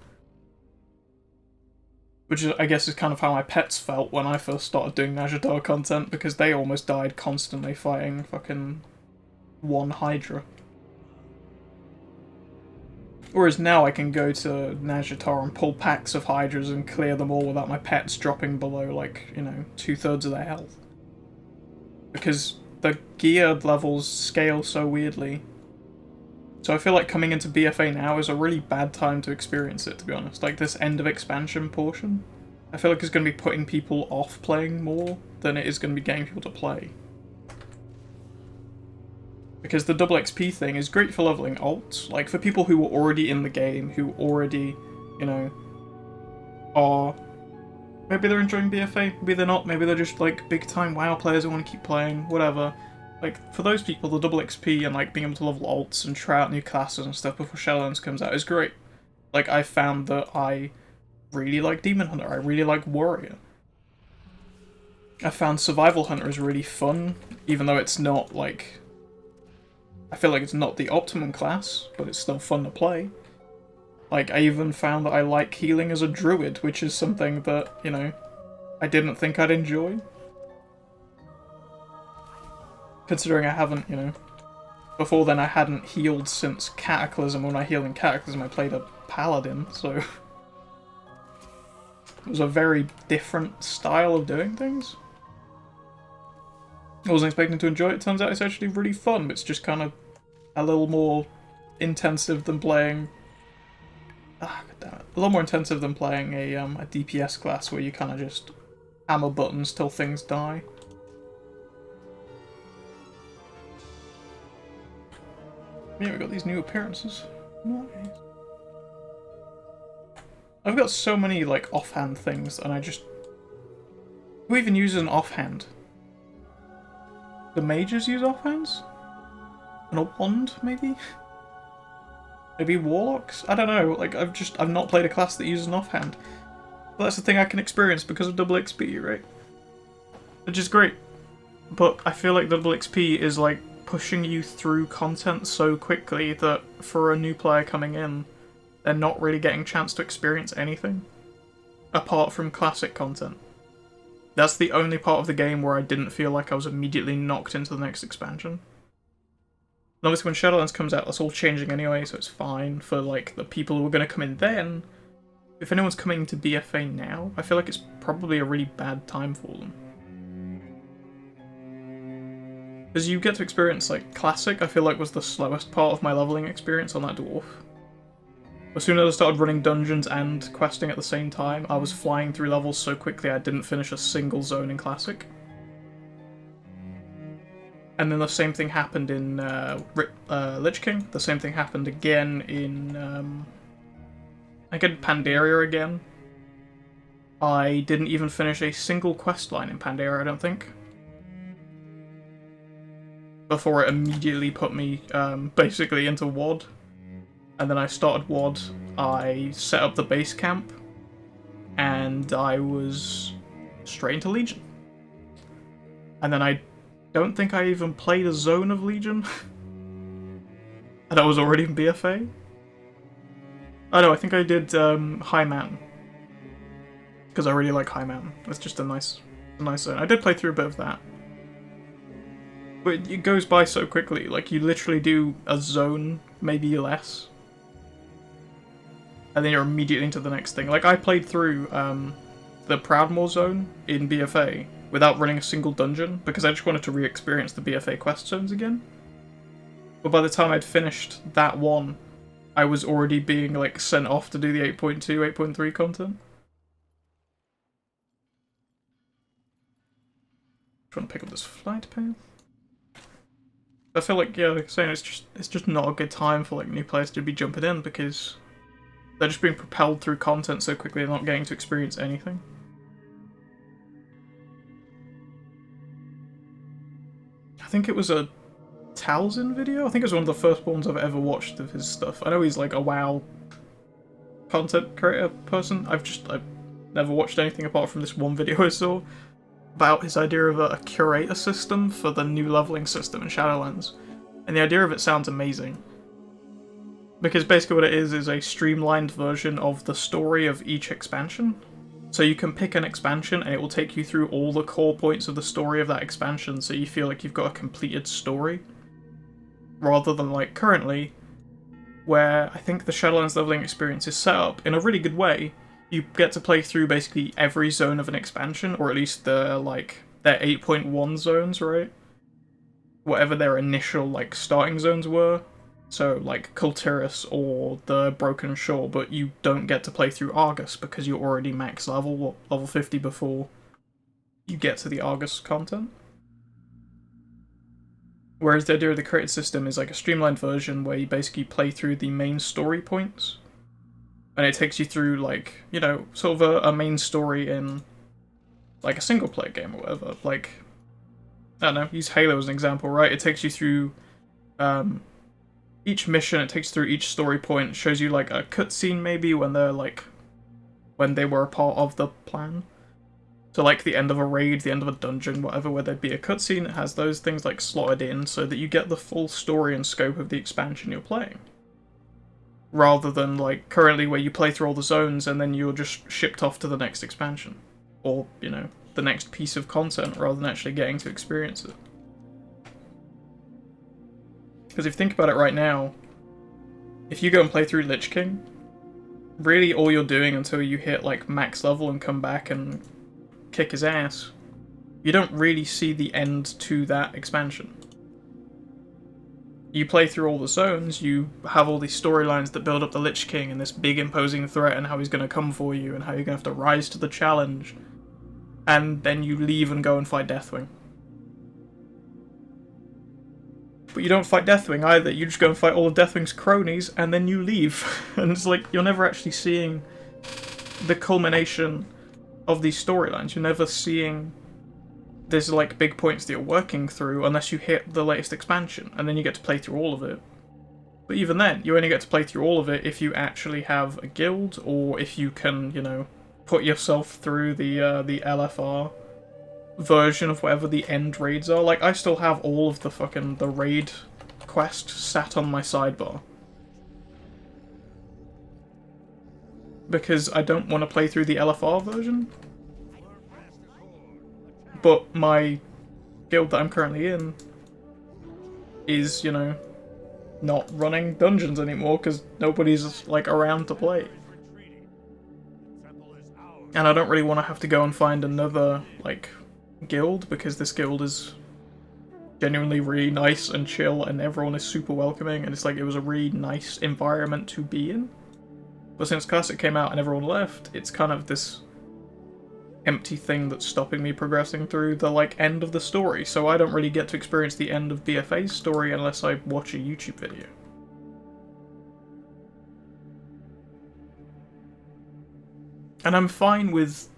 Which is, I guess, is kind of how my pets felt when I first started doing Nazjatar content, because they almost died constantly fighting fucking one Hydra. Whereas now I can go to Nazjatar and pull packs of Hydras and clear them all without my pets dropping below, like, you know, 2/3 of their health. Because the gear levels scale so weirdly. So I feel like coming into BFA now is a really bad time to experience it, to be honest. Like, this end of expansion portion, I feel like it's going to be putting people off playing more than it is going to be getting people to play. Because the double XP thing is great for leveling alts, like for people who were already in the game, who already, you know, are... Maybe they're enjoying BFA, maybe they're not, maybe they're just like big time WoW players who want to keep playing, whatever. Like, for those people, the double XP and like being able to level alts and try out new classes and stuff before Shadowlands comes out is great. Like, I found that I really like Demon Hunter, I really like Warrior. I found Survival Hunter is really fun, even though it's not like... I feel like it's not the optimum class, but it's still fun to play. Like, I even found that I like healing as a druid, which is something that, you know, I didn't think I'd enjoy. Considering I haven't, you know, before then I hadn't healed since Cataclysm. When I healed in Cataclysm I played a paladin, so... it was a very different style of doing things. I wasn't expecting to enjoy it. Turns out it's actually really fun, but it's just kind of a little more intensive than playing... Ah, goddammit. A little more intensive than playing a DPS class where you kind of just hammer buttons till things die. Yeah, we got these new appearances. Nice. I've got so many, like, offhand things, and I just... Who even uses an offhand? The mages use offhands? And a wand, maybe? Maybe warlocks? I don't know, like, I've not played a class that uses an offhand. But that's the thing I can experience because of double XP, right? Which is great. But I feel like double XP is, like, pushing you through content so quickly that for a new player coming in, they're not really getting a chance to experience anything. Apart from classic content. That's the only part of the game where I didn't feel like I was immediately knocked into the next expansion. And obviously when Shadowlands comes out, that's all changing anyway, so it's fine for, like, the people who are going to come in then. If anyone's coming to BFA now, I feel like it's probably a really bad time for them. Because you get to experience, like, Classic, I feel like was the slowest part of my leveling experience on that dwarf. As soon as I started running dungeons and questing at the same time, I was flying through levels so quickly I didn't finish a single zone in Classic. And then the same thing happened in Lich King. The same thing happened again in... I get Pandaria again. I didn't even finish a single questline in Pandaria, I don't think. before it immediately put me basically into WOD. And then I started WOD, I set up the base camp, and I was straight into Legion. And then I don't think I even played a zone of Legion. And I was already in BFA. Oh no, I think I did High Mountain. Because I really like High Mountain. It's just a nice zone. I did play through a bit of that. But it goes by so quickly. Like, you literally do a zone, maybe less. And then you're immediately into the next thing. Like, I played through the Proudmoore zone in BFA without running a single dungeon, because I just wanted to re-experience the BFA quest zones again. But by the time I'd finished that one, I was already being, like, sent off to do the 8.2, 8.3 content. Trying to pick up this flight pail. I feel like, yeah, like I'm saying, it's just not a good time for, like, new players to be jumping in, because they're just being propelled through content so quickly they're not getting to experience anything. I think it was a Talzin video? I think it was one of the first ones I've ever watched of his stuff. I know he's like a WoW content creator person. I've never watched anything apart from this one video I saw about his idea of a curator system for the new leveling system in Shadowlands. And the idea of it sounds amazing. Because basically what it is a streamlined version of the story of each expansion. So you can pick an expansion and it will take you through all the core points of the story of that expansion, so you feel like you've got a completed story. Rather than like currently, where I think the Shadowlands leveling experience is set up in a really good way. You get to play through basically every zone of an expansion, or at least their 8.1 zones, right? Whatever their initial like starting zones were. So like Kultiris or the Broken Shore, but you don't get to play through Argus because you're already max level 50 before you get to the Argus content. Whereas the idea of the created system is like a streamlined version where you basically play through the main story points. And it takes you through, like, you know, sort of a main story in, like, a single-player game or whatever. Like, I don't know, use Halo as an example, right? It takes you through each mission, it takes you through each story point, shows you, like, a cutscene maybe when they're, like, when they were a part of the plan. So, like, the end of a raid, the end of a dungeon, whatever, where there'd be a cutscene, it has those things, like, slotted in so that you get the full story and scope of the expansion you're playing. Rather than, like, currently where you play through all the zones and then you're just shipped off to the next expansion. Or, you know, the next piece of content, rather than actually getting to experience it. Because if you think about it right now, if you go and play through Lich King, really all you're doing until you hit, like, max level and come back and kick his ass, you don't really see the end to that expansion. You play through all the zones, you have all these storylines that build up the Lich King and this big imposing threat and how he's going to come for you and how you're going to have to rise to the challenge. And then you leave and go and fight Deathwing. But you don't fight Deathwing either, you just go and fight all of Deathwing's cronies and then you leave. And it's like, you're never actually seeing the culmination of these storylines. You're never seeing there's like big points that you're working through unless you hit the latest expansion, and then you get to play through all of it. But even then, you only get to play through all of it if you actually have a guild, or if you can, you know, put yourself through the LFR version of whatever the end raids are. Like, I still have all of the raid quest sat on my sidebar. Because I don't want to play through the LFR version. But my guild that I'm currently in is, you know, not running dungeons anymore because nobody's, like, around to play. And I don't really want to have to go and find another, like, guild, because this guild is genuinely really nice and chill and everyone is super welcoming and it's like it was a really nice environment to be in. But since Classic came out and everyone left, it's kind of this empty thing that's stopping me progressing through the, like, end of the story, so I don't really get to experience the end of BFA's story unless I watch a YouTube video. And I'm fine with,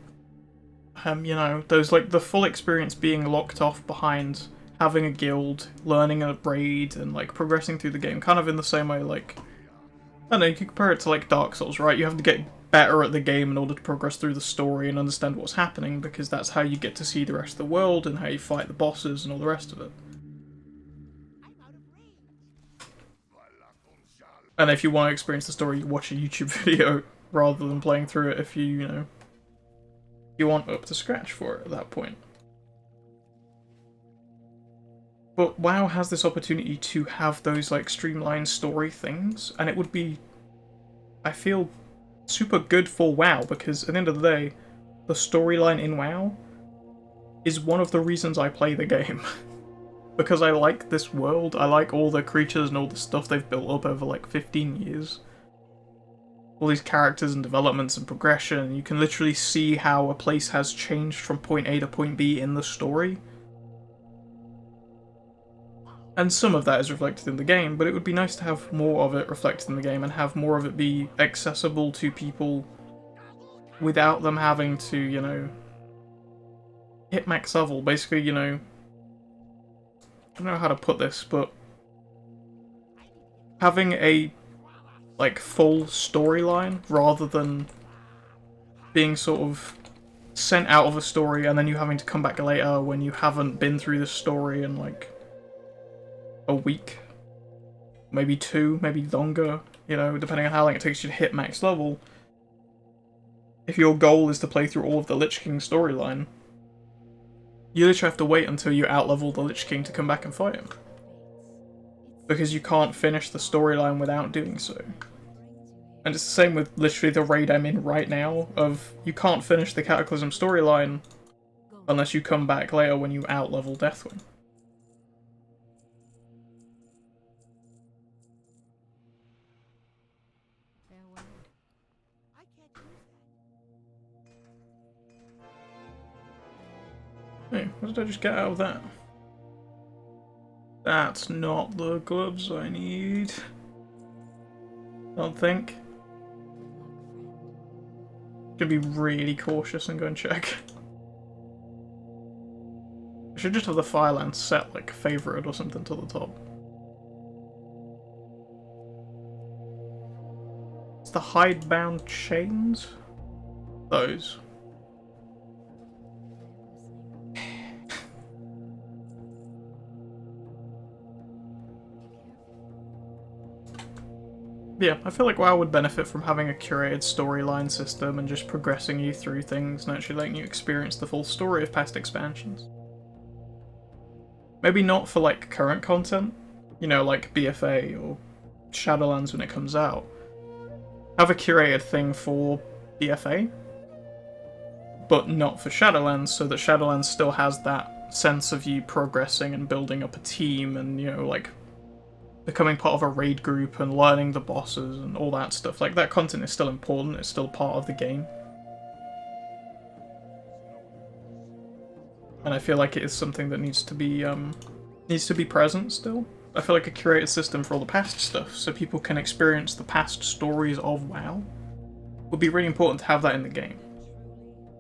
you know, those, like, the full experience being locked off behind having a guild, learning a raid, and like progressing through the game, kind of in the same way like, I don't know, you can compare it to like Dark Souls, right? You have to get better at the game in order to progress through the story and understand what's happening, because that's how you get to see the rest of the world and how you fight the bosses and all the rest of it. And if you want to experience the story, you watch a YouTube video rather than playing through it if you know, you aren't up to scratch for it at that point. But WoW has this opportunity to have those like streamlined story things, and it would be, I feel, super good for WoW, because at the end of the day, the storyline in WoW is one of the reasons I play the game. Because I like this world, I like all the creatures and all the stuff they've built up over like 15 years. All these characters and developments and progression, you can literally see how a place has changed from point A to point B in the story. And some of that is reflected in the game, but it would be nice to have more of it reflected in the game and have more of it be accessible to people without them having to, you know, hit max level. Basically, you know, I don't know how to put this, but having a like full storyline rather than being sort of sent out of a story and then you having to come back later when you haven't been through the story in like a week, maybe 2, maybe longer, you know, depending on how long it takes you to hit max level. If your goal is to play through all of the Lich King storyline, you literally have to wait until you outlevel the Lich King to come back and fight him. Because you can't finish the storyline without doing so. And it's the same with literally the raid I'm in right now, of you can't finish the Cataclysm storyline unless you come back later when you outlevel Deathwing. Hey, what did I just get out of that? That's not the gloves I need. Don't think. Gonna be really cautious and go and check. I should just have the Fireland set like favorite or something to the top. It's the hidebound chains? Those. Yeah, I feel like WoW would benefit from having a curated storyline system and just progressing you through things and actually letting you experience the full story of past expansions. Maybe not for like current content, you know, like BFA or Shadowlands when it comes out. Have a curated thing for BFA, but not for Shadowlands, so that Shadowlands still has that sense of you progressing and building up a team and, you know, like becoming part of a raid group and learning the bosses and all that stuff. Like, that content is still important, it's still part of the game. And I feel like it is something that needs to be present still. I feel like a curated system for all the past stuff, so people can experience the past stories of WoW, would be really important to have that in the game.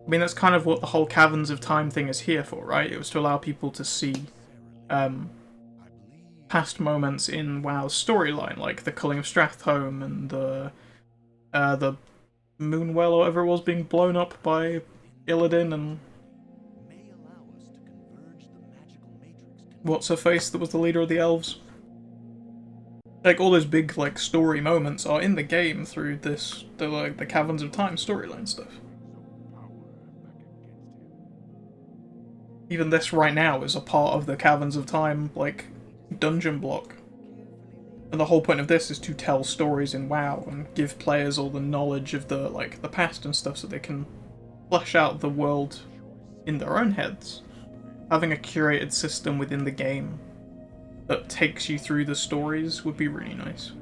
I mean, that's kind of what the whole Caverns of Time thing is here for, right? It was to allow people to see past moments in WoW's storyline, like the culling of Stratholme and the Moonwell or whatever it was being blown up by Illidan, and what's her face that was the leader of the elves. Like, all those big like story moments are in the game through this the Caverns of Time storyline stuff. Even this right now is a part of the Caverns of Time like dungeon block. And the whole point of this is to tell stories in WoW and give players all the knowledge of the past and stuff so they can flesh out the world in their own heads. Having a curated system within the game that takes you through the stories would be really nice.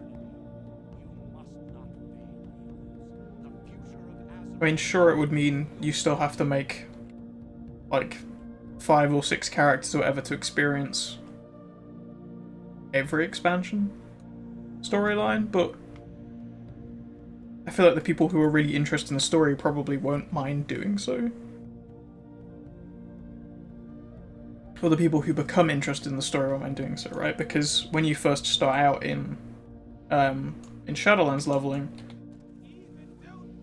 I mean, sure, it would mean you still have to make like 5 or 6 characters or whatever to experience every expansion storyline, but I feel like the people who are really interested in the story probably won't mind doing so. or the people who become interested in the story when doing so, right? Because when you first start out in Shadowlands leveling,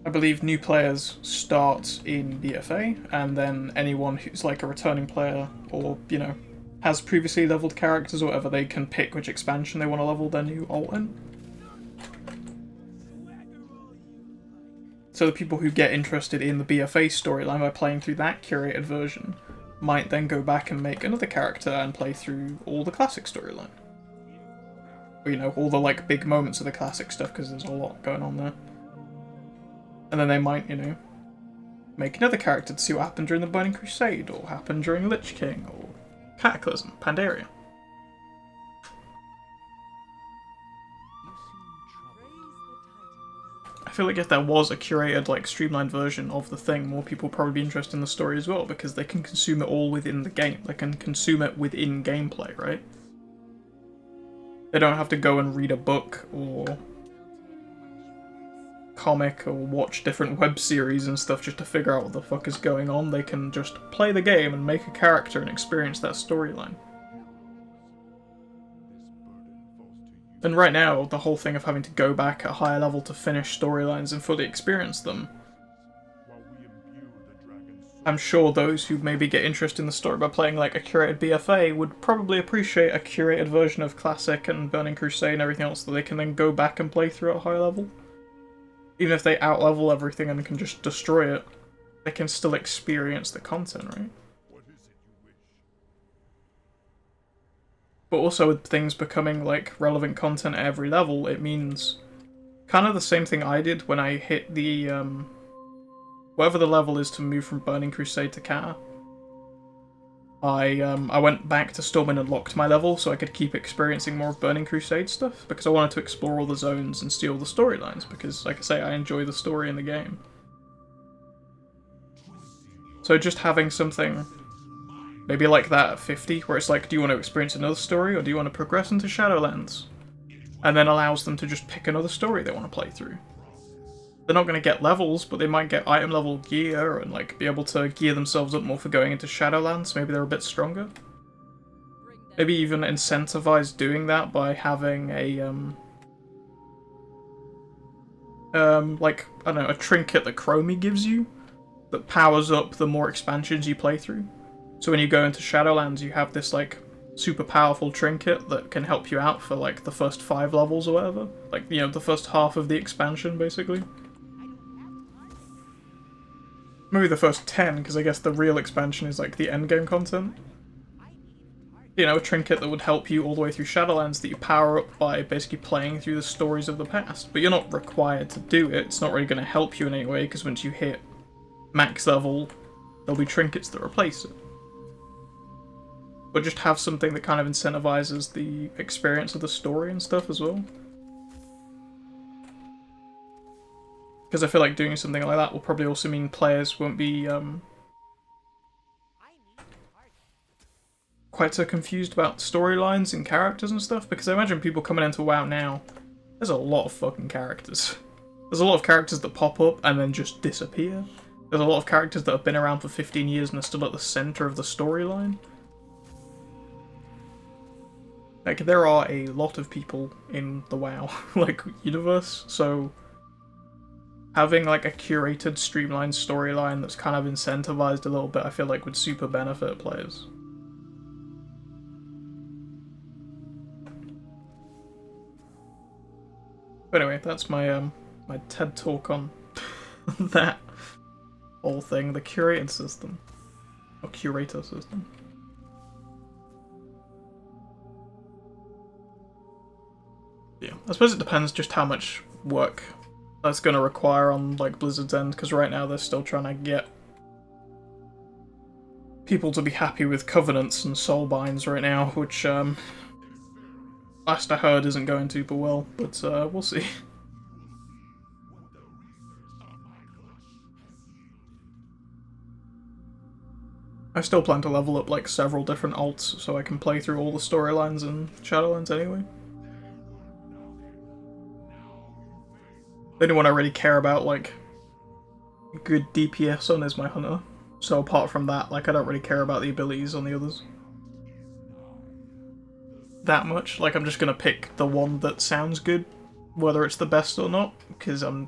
I believe new players start in BFA, and then anyone who's like a returning player or, you know, has previously leveled characters or whatever, they can pick which expansion they want to level their new alt in. So the people who get interested in the BFA storyline by playing through that curated version might then go back and make another character and play through all the classic storyline. Or, you know, all the like big moments of the classic stuff, because there's a lot going on there. And then they might, you know, make another character to see what happened during the Burning Crusade, or happened during Lich King, or Cataclysm, Pandaria. I feel like if there was a curated, like, streamlined version of the thing, more people would probably be interested in the story as well, because they can consume it all within the game. They can consume it within gameplay, right? They don't have to go and read a book, or comic, or watch different web series and stuff just to figure out what the fuck is going on. They can just play the game and make a character and experience that storyline. And right now, the whole thing of having to go back at a higher level to finish storylines and fully experience them, I'm sure those who maybe get interested in the story by playing like a curated BFA would probably appreciate a curated version of Classic and Burning Crusade and everything else that they can then go back and play through at a higher level. Even if they outlevel everything and can just destroy it, they can still experience the content, right? But also with things becoming like relevant content at every level, it means kind of the same thing I did when I hit the whatever the level is to move from Burning Crusade to Cata. I went back to Stormwind and locked my level so I could keep experiencing more of Burning Crusade stuff, because I wanted to explore all the zones and see all the storylines, because, like I say, I enjoy the story in the game. So just having something maybe like that at 50, where it's like, do you want to experience another story, or do you want to progress into Shadowlands? And then allows them to just pick another story they want to play through. They're not going to get levels, but they might get item level gear, and like be able to gear themselves up more for going into Shadowlands. Maybe they're a bit stronger. Maybe even incentivize doing that by having a, like, I don't know, a trinket that Chromie gives you that powers up the more expansions you play through. So when you go into Shadowlands, you have this, like, super powerful trinket that can help you out for, like, the first 5 levels or whatever. Like, you know, the first half of the expansion, basically. Maybe the first 10, because I guess the real expansion is, like, the endgame content. You know, a trinket that would help you all the way through Shadowlands that you power up by basically playing through the stories of the past. But you're not required to do it. It's not really going to help you in any way, because once you hit max level, there'll be trinkets that replace it. But just have something that kind of incentivizes the experience of the story and stuff as well. Because I feel like doing something like that will probably also mean players won't be quite so confused about storylines and characters and stuff, because I imagine people coming into WoW now, there's a lot of fucking characters. There's a lot of characters that pop up and then just disappear. There's a lot of characters that have been around for 15 years and are still at the center of the storyline. Like, there are a lot of people in the WoW, like, universe, so having, like, a curated, streamlined storyline that's kind of incentivized a little bit, I feel like would super benefit players. But anyway, that's my, my TED talk on that whole thing, the curated system. Or curator system. Yeah, I suppose it depends just how much work that's going to require on, like, Blizzard's end, because right now they're still trying to get people to be happy with Covenants and Soulbinds right now, which, last I heard isn't going super well, but, we'll see. I still plan to level up, like, several different alts, so I can play through all the storylines in Shadowlands anyway. The only one I really care about, like, good DPS on is my Hunter. So apart from that, like, I don't really care about the abilities on the others. that much. Like, I'm just gonna pick the one that sounds good, whether it's the best or not, because I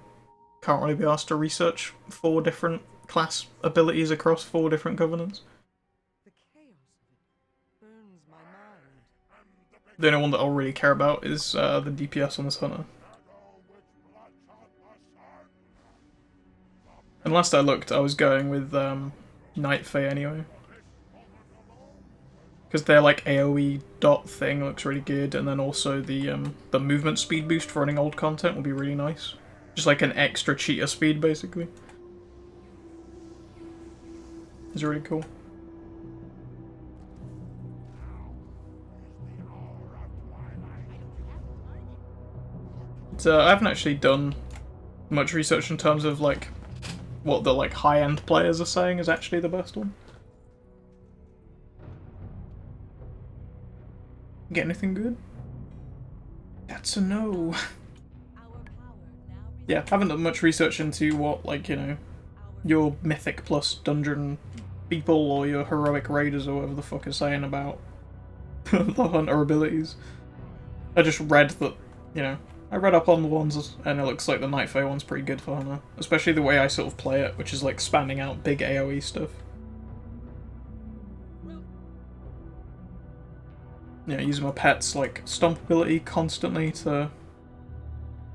can't really be asked to research 4 different class abilities across 4 different covenants. The only one that I'll really care about is the DPS on this hunter. And last I looked, I was going with Night Fae anyway. Because their like AoE dot thing looks really good, and then also the movement speed boost for running old content will be really nice. Just like an extra cheetah speed, basically. It's really cool. I haven't actually done much research in terms of like what the like high-end players are saying is actually the best one. Get anything good? That's a no. Yeah, haven't done much research into what, like, you know, your Mythic plus dungeon people or your heroic raiders or whatever the fuck is saying about the hunter abilities. I just read that, you know, I read up on the ones and it looks like the Night Fae one's pretty good for hunter. Especially the way I sort of play it, which is like spamming out big AoE stuff. Yeah, using my pet's like stomp ability constantly to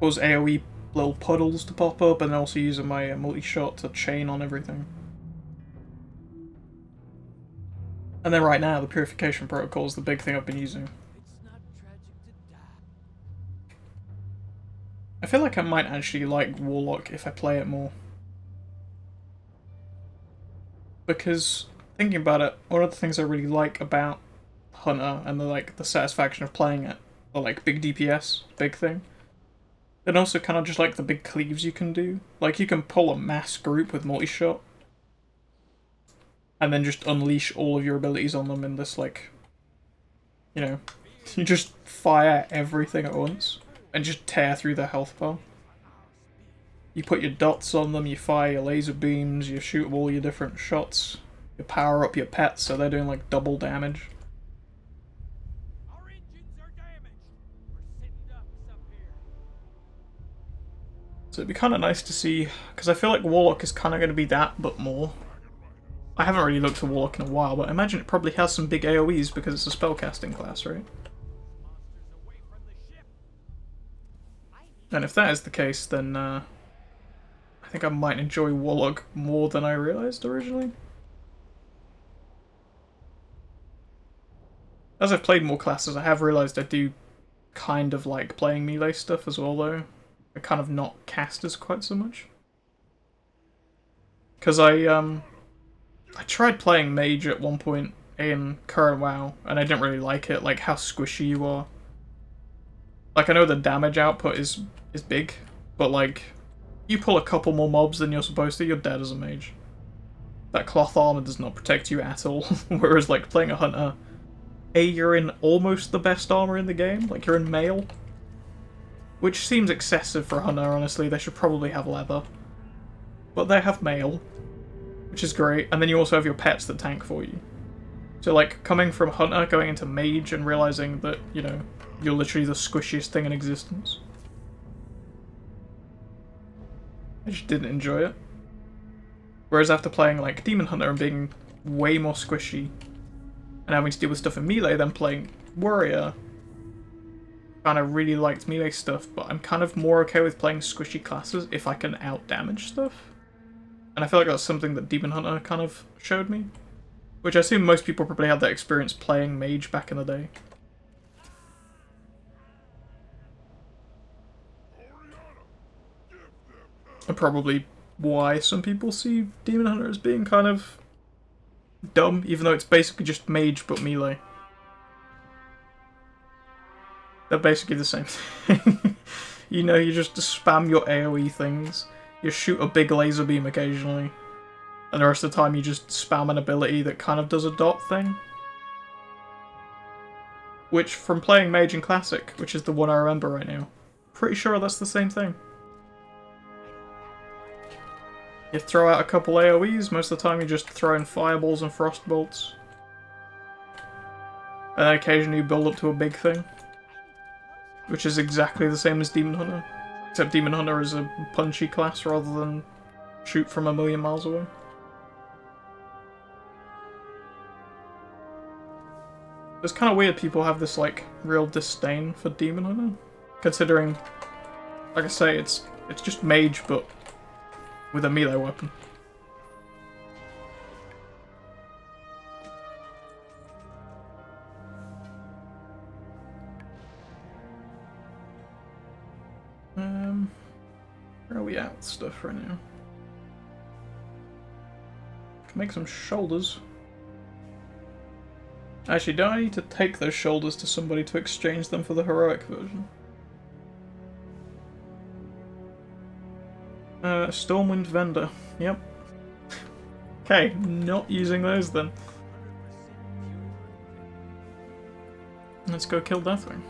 cause AoE little puddles to pop up, and also using my multi-shot to chain on everything. And then right now, the Purification Protocol is the big thing I've been using. I feel like I might actually like Warlock if I play it more. Because, thinking about it, one of the things I really like about Hunter and the satisfaction of playing it, or like big DPS, big thing, and also kind of just like the big cleaves you can do. Like you can pull a mass group with multi-shot, and then just unleash all of your abilities on them in this like, you know, you just fire everything at once and just tear through their health bar. You put your dots on them, you fire your laser beams, you shoot all your different shots, you power up your pets so they're doing like double damage. So it'd be kind of nice to see, because I feel like Warlock is kind of going to be that, but more. I haven't really looked at Warlock in a while, but I imagine it probably has some big AoEs because it's a spellcasting class, right? And if that is the case, then I think I might enjoy Warlock more than I realised originally. As I've played more classes, I have realised I do kind of like playing melee stuff as well, though. I kind of not casters quite so much. Because I tried playing mage at one point in current WoW, and I didn't really like it, like how squishy you are. Like, I know the damage output is big, but like, you pull a couple more mobs than you're supposed to, you're dead as a mage. That cloth armor does not protect you at all, whereas like playing a hunter, A, you're in almost the best armor in the game, like you're in mail. Which seems excessive for a hunter, honestly, they should probably have leather. But they have mail, which is great, and then you also have your pets that tank for you. So like, coming from hunter, going into mage, and realising that, you know, you're literally the squishiest thing in existence. I just didn't enjoy it. Whereas after playing like Demon Hunter and being way more squishy, and having to deal with stuff in melee, then playing Warrior, kind of really liked melee stuff, but I'm kind of more okay with playing squishy classes if I can out-damage stuff. And I feel like that's something that Demon Hunter kind of showed me. Which I assume most people probably had that experience playing mage back in the day. And probably why some people see Demon Hunter as being kind of dumb, even though it's basically just mage but melee. They're basically the same thing. You know, you just spam your AoE things, you shoot a big laser beam occasionally, and the rest of the time you just spam an ability that kind of does a dot thing. Which, from playing Mage in Classic, which is the one I remember right now, pretty sure that's the same thing. You throw out a couple AoEs, most of the time you just throw in fireballs and frost bolts. And then occasionally you build up to a big thing. Which is exactly the same as Demon Hunter. Except Demon Hunter is a punchy class rather than shoot from a million miles away. It's kind of weird people have this, like, real disdain for Demon Hunter. Considering, like I say, it's just mage, but with a melee weapon. Where are we at with stuff right now? Can make some shoulders. Actually, do I need to take those shoulders to somebody to exchange them for the heroic version? Stormwind Vendor. Yep. Okay, not using those then. Let's go kill Deathwing.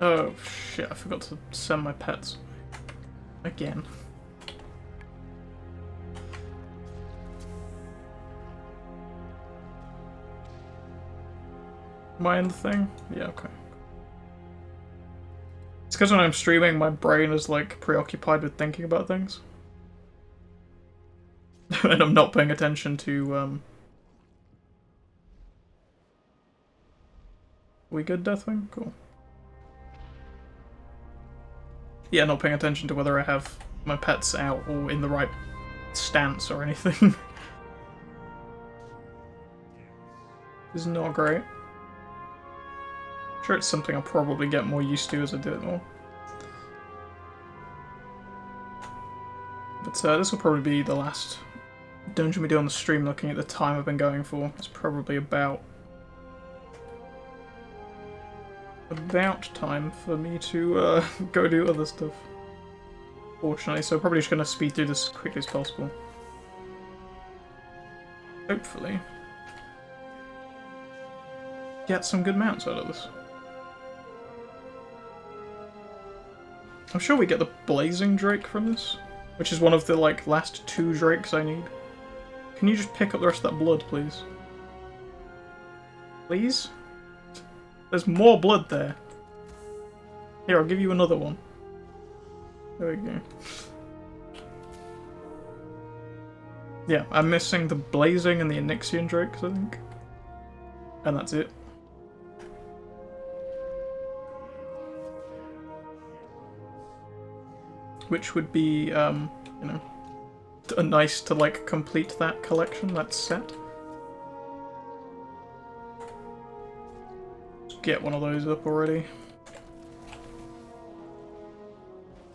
Oh shit, I forgot to send my pets. Again. Am I in the thing? Yeah, okay. It's because when I'm streaming, my brain is like preoccupied with thinking about things. And I'm not paying attention to, We good, Deathwing? Cool. Yeah, not paying attention to whether I have my pets out or in the right stance or anything. Is not great. Sure, it's something I'll probably get more used to as I do it more. But this will probably be the last dungeon we do on the stream, looking at the time I've been going for. It's probably about time for me to go do other stuff. Fortunately, so probably just going to speed through this as quickly as possible. Hopefully get some good mounts out of this. I'm sure we get the Blazing Drake from this, which is one of the like last 2 drakes I need. Can you just pick up the rest of that blood, please? Please? There's more blood there. Here, I'll give you another one. There we go. Yeah, I'm missing the Blazing and the Onyxian Drakes, I think. And that's it. Which would be, you know, nice to, like, complete that collection, that set. Just get one of those up already.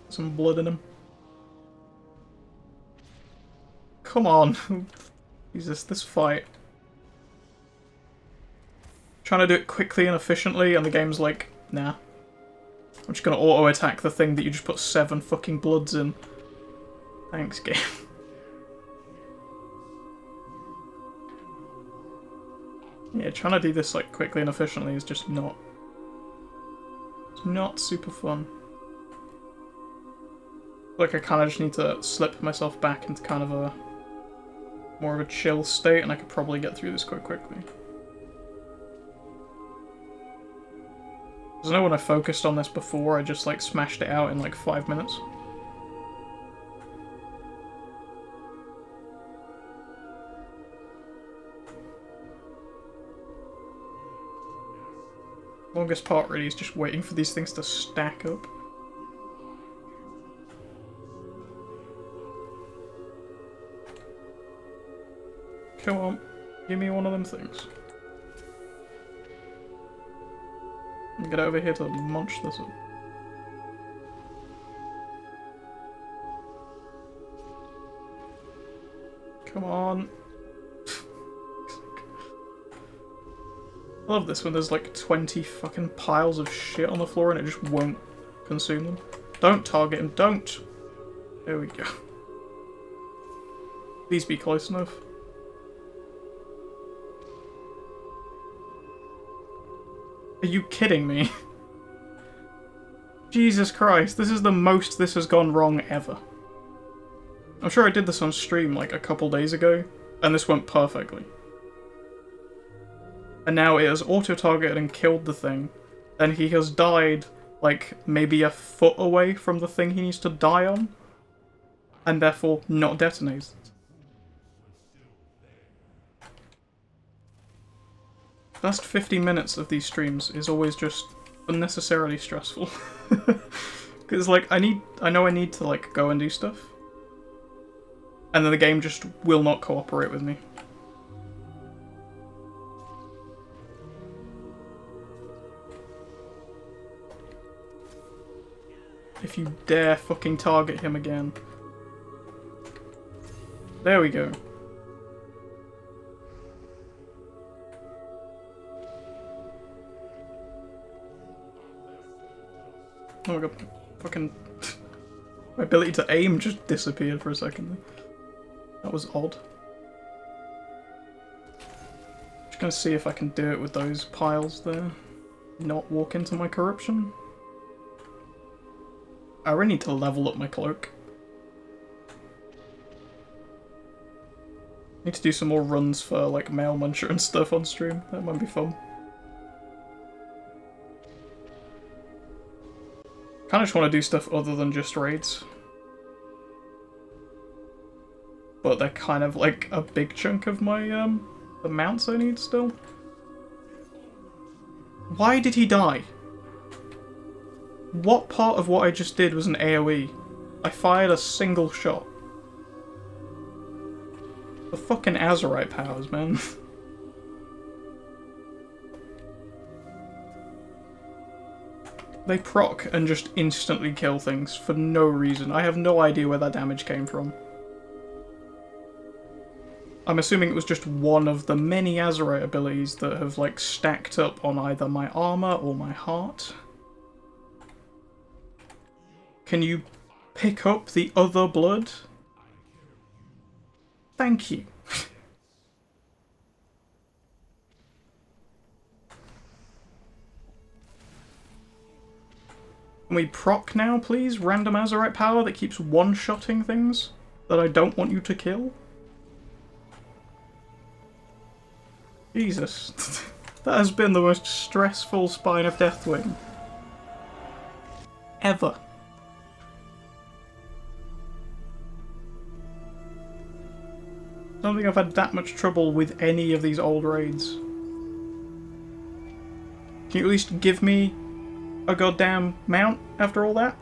Some blood in him. Come on. Jesus, this fight. Trying to do it quickly and efficiently, and the game's like, nah. I'm just gonna auto-attack the thing that you just put 7 fucking bloods in. Thanks, game. Yeah, trying to do this like quickly and efficiently is just not... It's not super fun. Like I kinda just need to slip myself back into kind of a... more of a chill state, and I could probably get through this quite quickly. Because I know when I focused on this before, I just like smashed it out in like 5 minutes. Longest part really is just waiting for these things to stack up. Come on, give me one of them things. Get over here to munch this up. Come on. I love this when there's like 20 fucking piles of shit on the floor and it just won't consume them. Don't target him, don't! There we go. Please be close enough. Are you kidding me? Jesus Christ, this is the most this has gone wrong ever. I'm sure I did this on stream like a couple days ago, and this went perfectly. And now it has auto-targeted and killed the thing, and he has died like maybe a foot away from the thing he needs to die on, and therefore not detonated. Last 50 minutes of these streams is always just unnecessarily stressful. Because like I know I need to like go and do stuff, and then the game just will not cooperate with me. If you dare fucking target him again. There we go. Oh my god, fucking... my ability to aim just disappeared for a second. That was odd. Just gonna see if I can do it with those piles there. Not walk into my corruption. I really need to level up my cloak. Need to do some more runs for like Mail Muncher and stuff on stream. That might be fun. Kinda just want to do stuff other than just raids. But they're kind of like a big chunk of my the mounts I need still. Why did he die? What part of what I just did was an AoE? I fired a single shot. The fucking Azurite powers, man. They proc and just instantly kill things for no reason. I have no idea where that damage came from. I'm assuming it was just one of the many Azurite abilities that have like stacked up on either my armor or my heart. Can you pick up the other blood? Thank you. Can we proc now, please? Random Azurite power that keeps one-shotting things that I don't want you to kill? Jesus. That has been the most stressful Spine of Deathwing ever. I don't think I've had that much trouble with any of these old raids. Can you at least give me a goddamn mount after all that?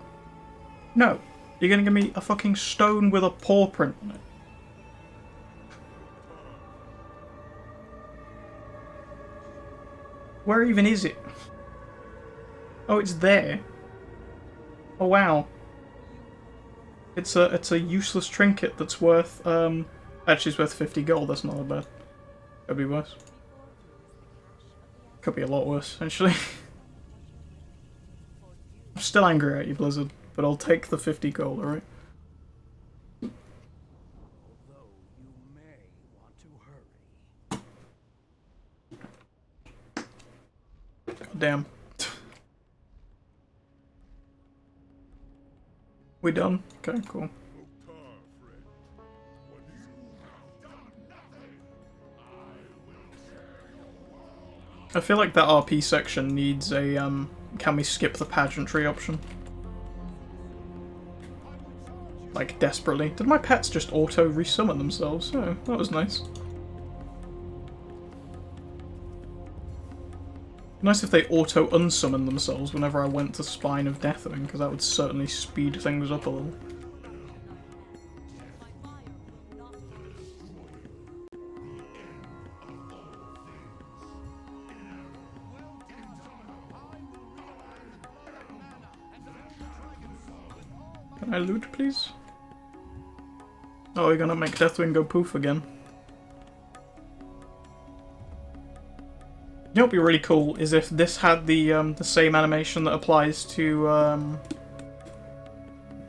No. You're gonna give me a fucking stone with a paw print on it. Where even is it? Oh, it's there. Oh wow. It's a useless trinket that's worth actually it's worth 50 gold, that's not bad. Could be worse. Could be a lot worse, actually. I'm still angry at you, Blizzard, but I'll take the 50 gold, alright? God damn. We done? Okay, cool. I feel like that RP section needs a, can we skip the pageantry option? Like, desperately. Did my pets just auto-resummon themselves? Oh, that was nice. Nice if they auto-unsummon themselves whenever I went to Spine of Deathwing, because that would certainly speed things up a little. Can I loot, please? Oh, you're gonna make Deathwing go poof again. You know what'd be really cool is if this had the same animation that applies to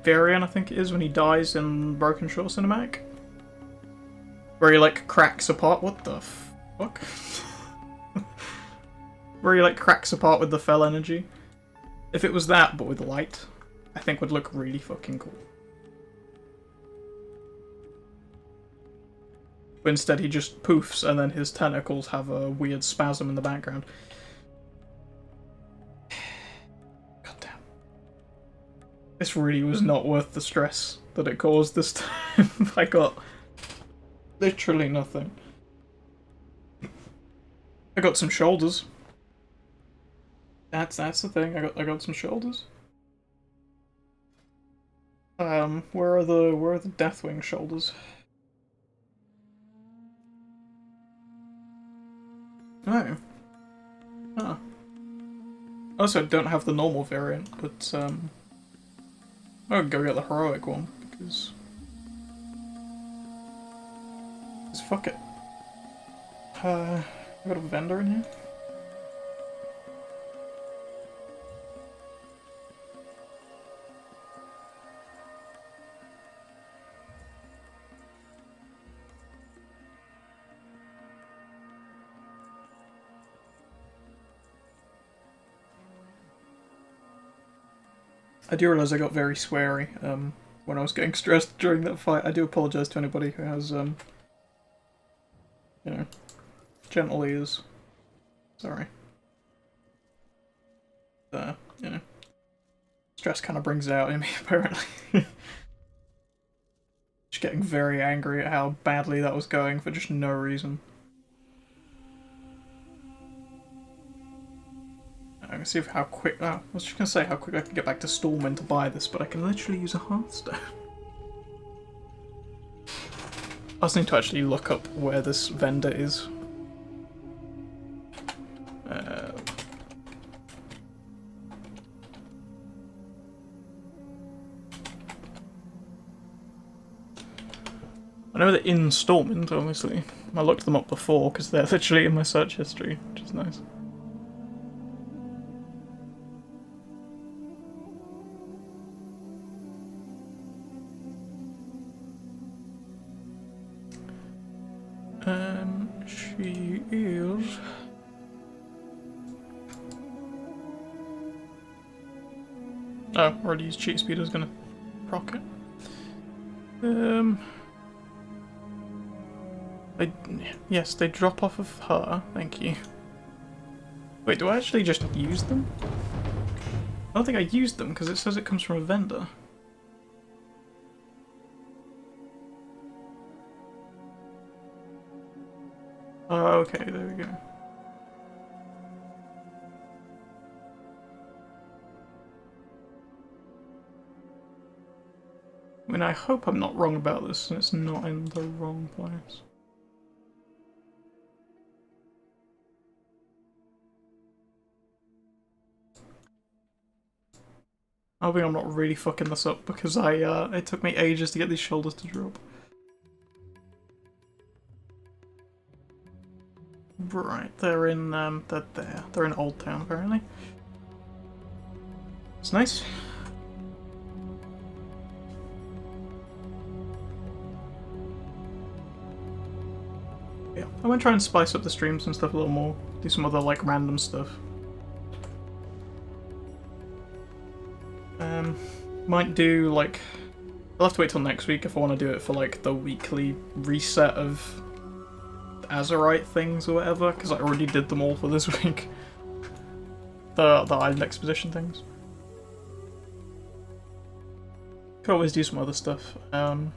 Varian, I think it is, when he dies in Broken Shore Cinematic. Where he like cracks apart. What the fuck? Where he like cracks apart with the fell energy. If it was that, but with light, I think would look really fucking cool. But instead he just poofs and then his tentacles have a weird spasm in the background. God damn. This really was not worth the stress that it caused this time. I got literally nothing. I got some shoulders. That's the thing. I got some shoulders. Where are the Deathwing shoulders? Oh. Huh. Also, don't have the normal variant, but I'll go get the heroic one because fuck it. I got a vendor in here. I do realise I got very sweary when I was getting stressed during that fight. I do apologise to anybody who has, you know, gentle ears. Sorry. You know, stress kind of brings it out in me, apparently. Just getting very angry at how badly that was going for just no reason. I can see how quick. Oh, I was just gonna say how quick I can get back to Stormwind to buy this, but I can literally use a Hearthstone. I just need to actually look up where this vendor is. I know they're in Stormwind, obviously. I looked them up before because they're literally in my search history, which is nice. She is... Oh, already used cheat speed, I was gonna proc it. Yes, they drop off of her, thank you. Wait, do I actually just use them? I don't think I used them, because it says it comes from a vendor. Oh, okay, there we go. I mean, I hope I'm not wrong about this and it's not in the wrong place. I hope I'm not really fucking this up because it took me ages to get these shoulders to drop. Right, they're in, they're there. They're in Old Town, apparently. It's nice. Yeah, I'm gonna try and spice up the streams and stuff a little more. Do some other, like, random stuff. Might do, like... I'll have to wait till next week if I want to do it for, like, the weekly reset of Azurite things or whatever, because I already did them all for this week. The Island Exposition things. Could always do some other stuff. Yeah,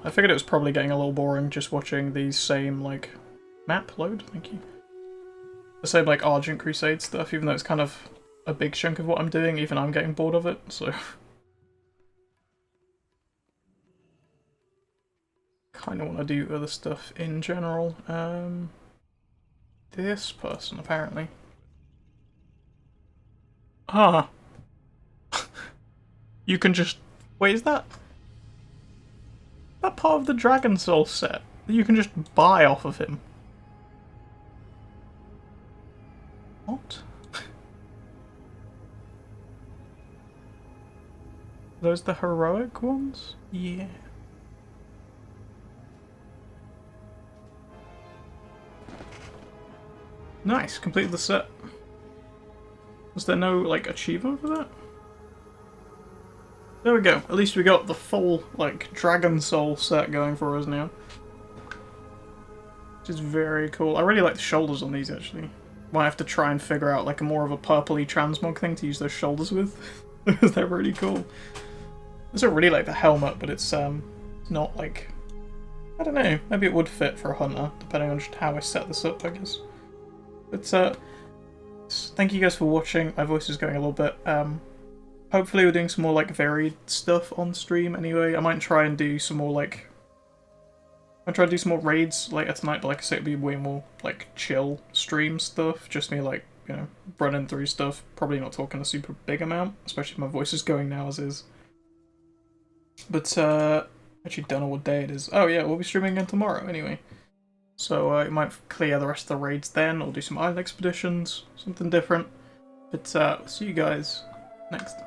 I figured it was probably getting a little boring just watching these same, like, map load, thank you. The same, like, Argent Crusade stuff, even though it's kind of a big chunk of what I'm doing, even I'm getting bored of it, so... kind of want to do other stuff in general. This person, apparently. Ah. You can just... Wait, is that part of the Dragon Soul set that you can just buy off of him? What? Those the heroic ones? Yeah. Nice, completed the set. Was there no, like, achievement for that? There we go. At least we got the full, like, Dragon Soul set going for us now. Which is very cool. I really like the shoulders on these, actually. Might have to try and figure out, like, a more of a purpley transmog thing to use those shoulders with. Because they're really cool. I also really like the helmet, but it's not, like... I don't know. Maybe it would fit for a hunter, depending on just how I set this up, I guess. But, thank you guys for watching. My voice is going a little bit. Hopefully we're doing some more, like, varied stuff on stream anyway. I might try and do some more, like... I'll try to do some more raids later tonight, but like I say, it'll be way more, like, chill stream stuff. Just me, like, you know, running through stuff. Probably not talking a super big amount, especially if my voice is going now as is. But, actually don't know what day it is. Oh yeah, we'll be streaming again tomorrow anyway. So, I might clear the rest of the raids then, or do some island expeditions, something different. But, see you guys next time.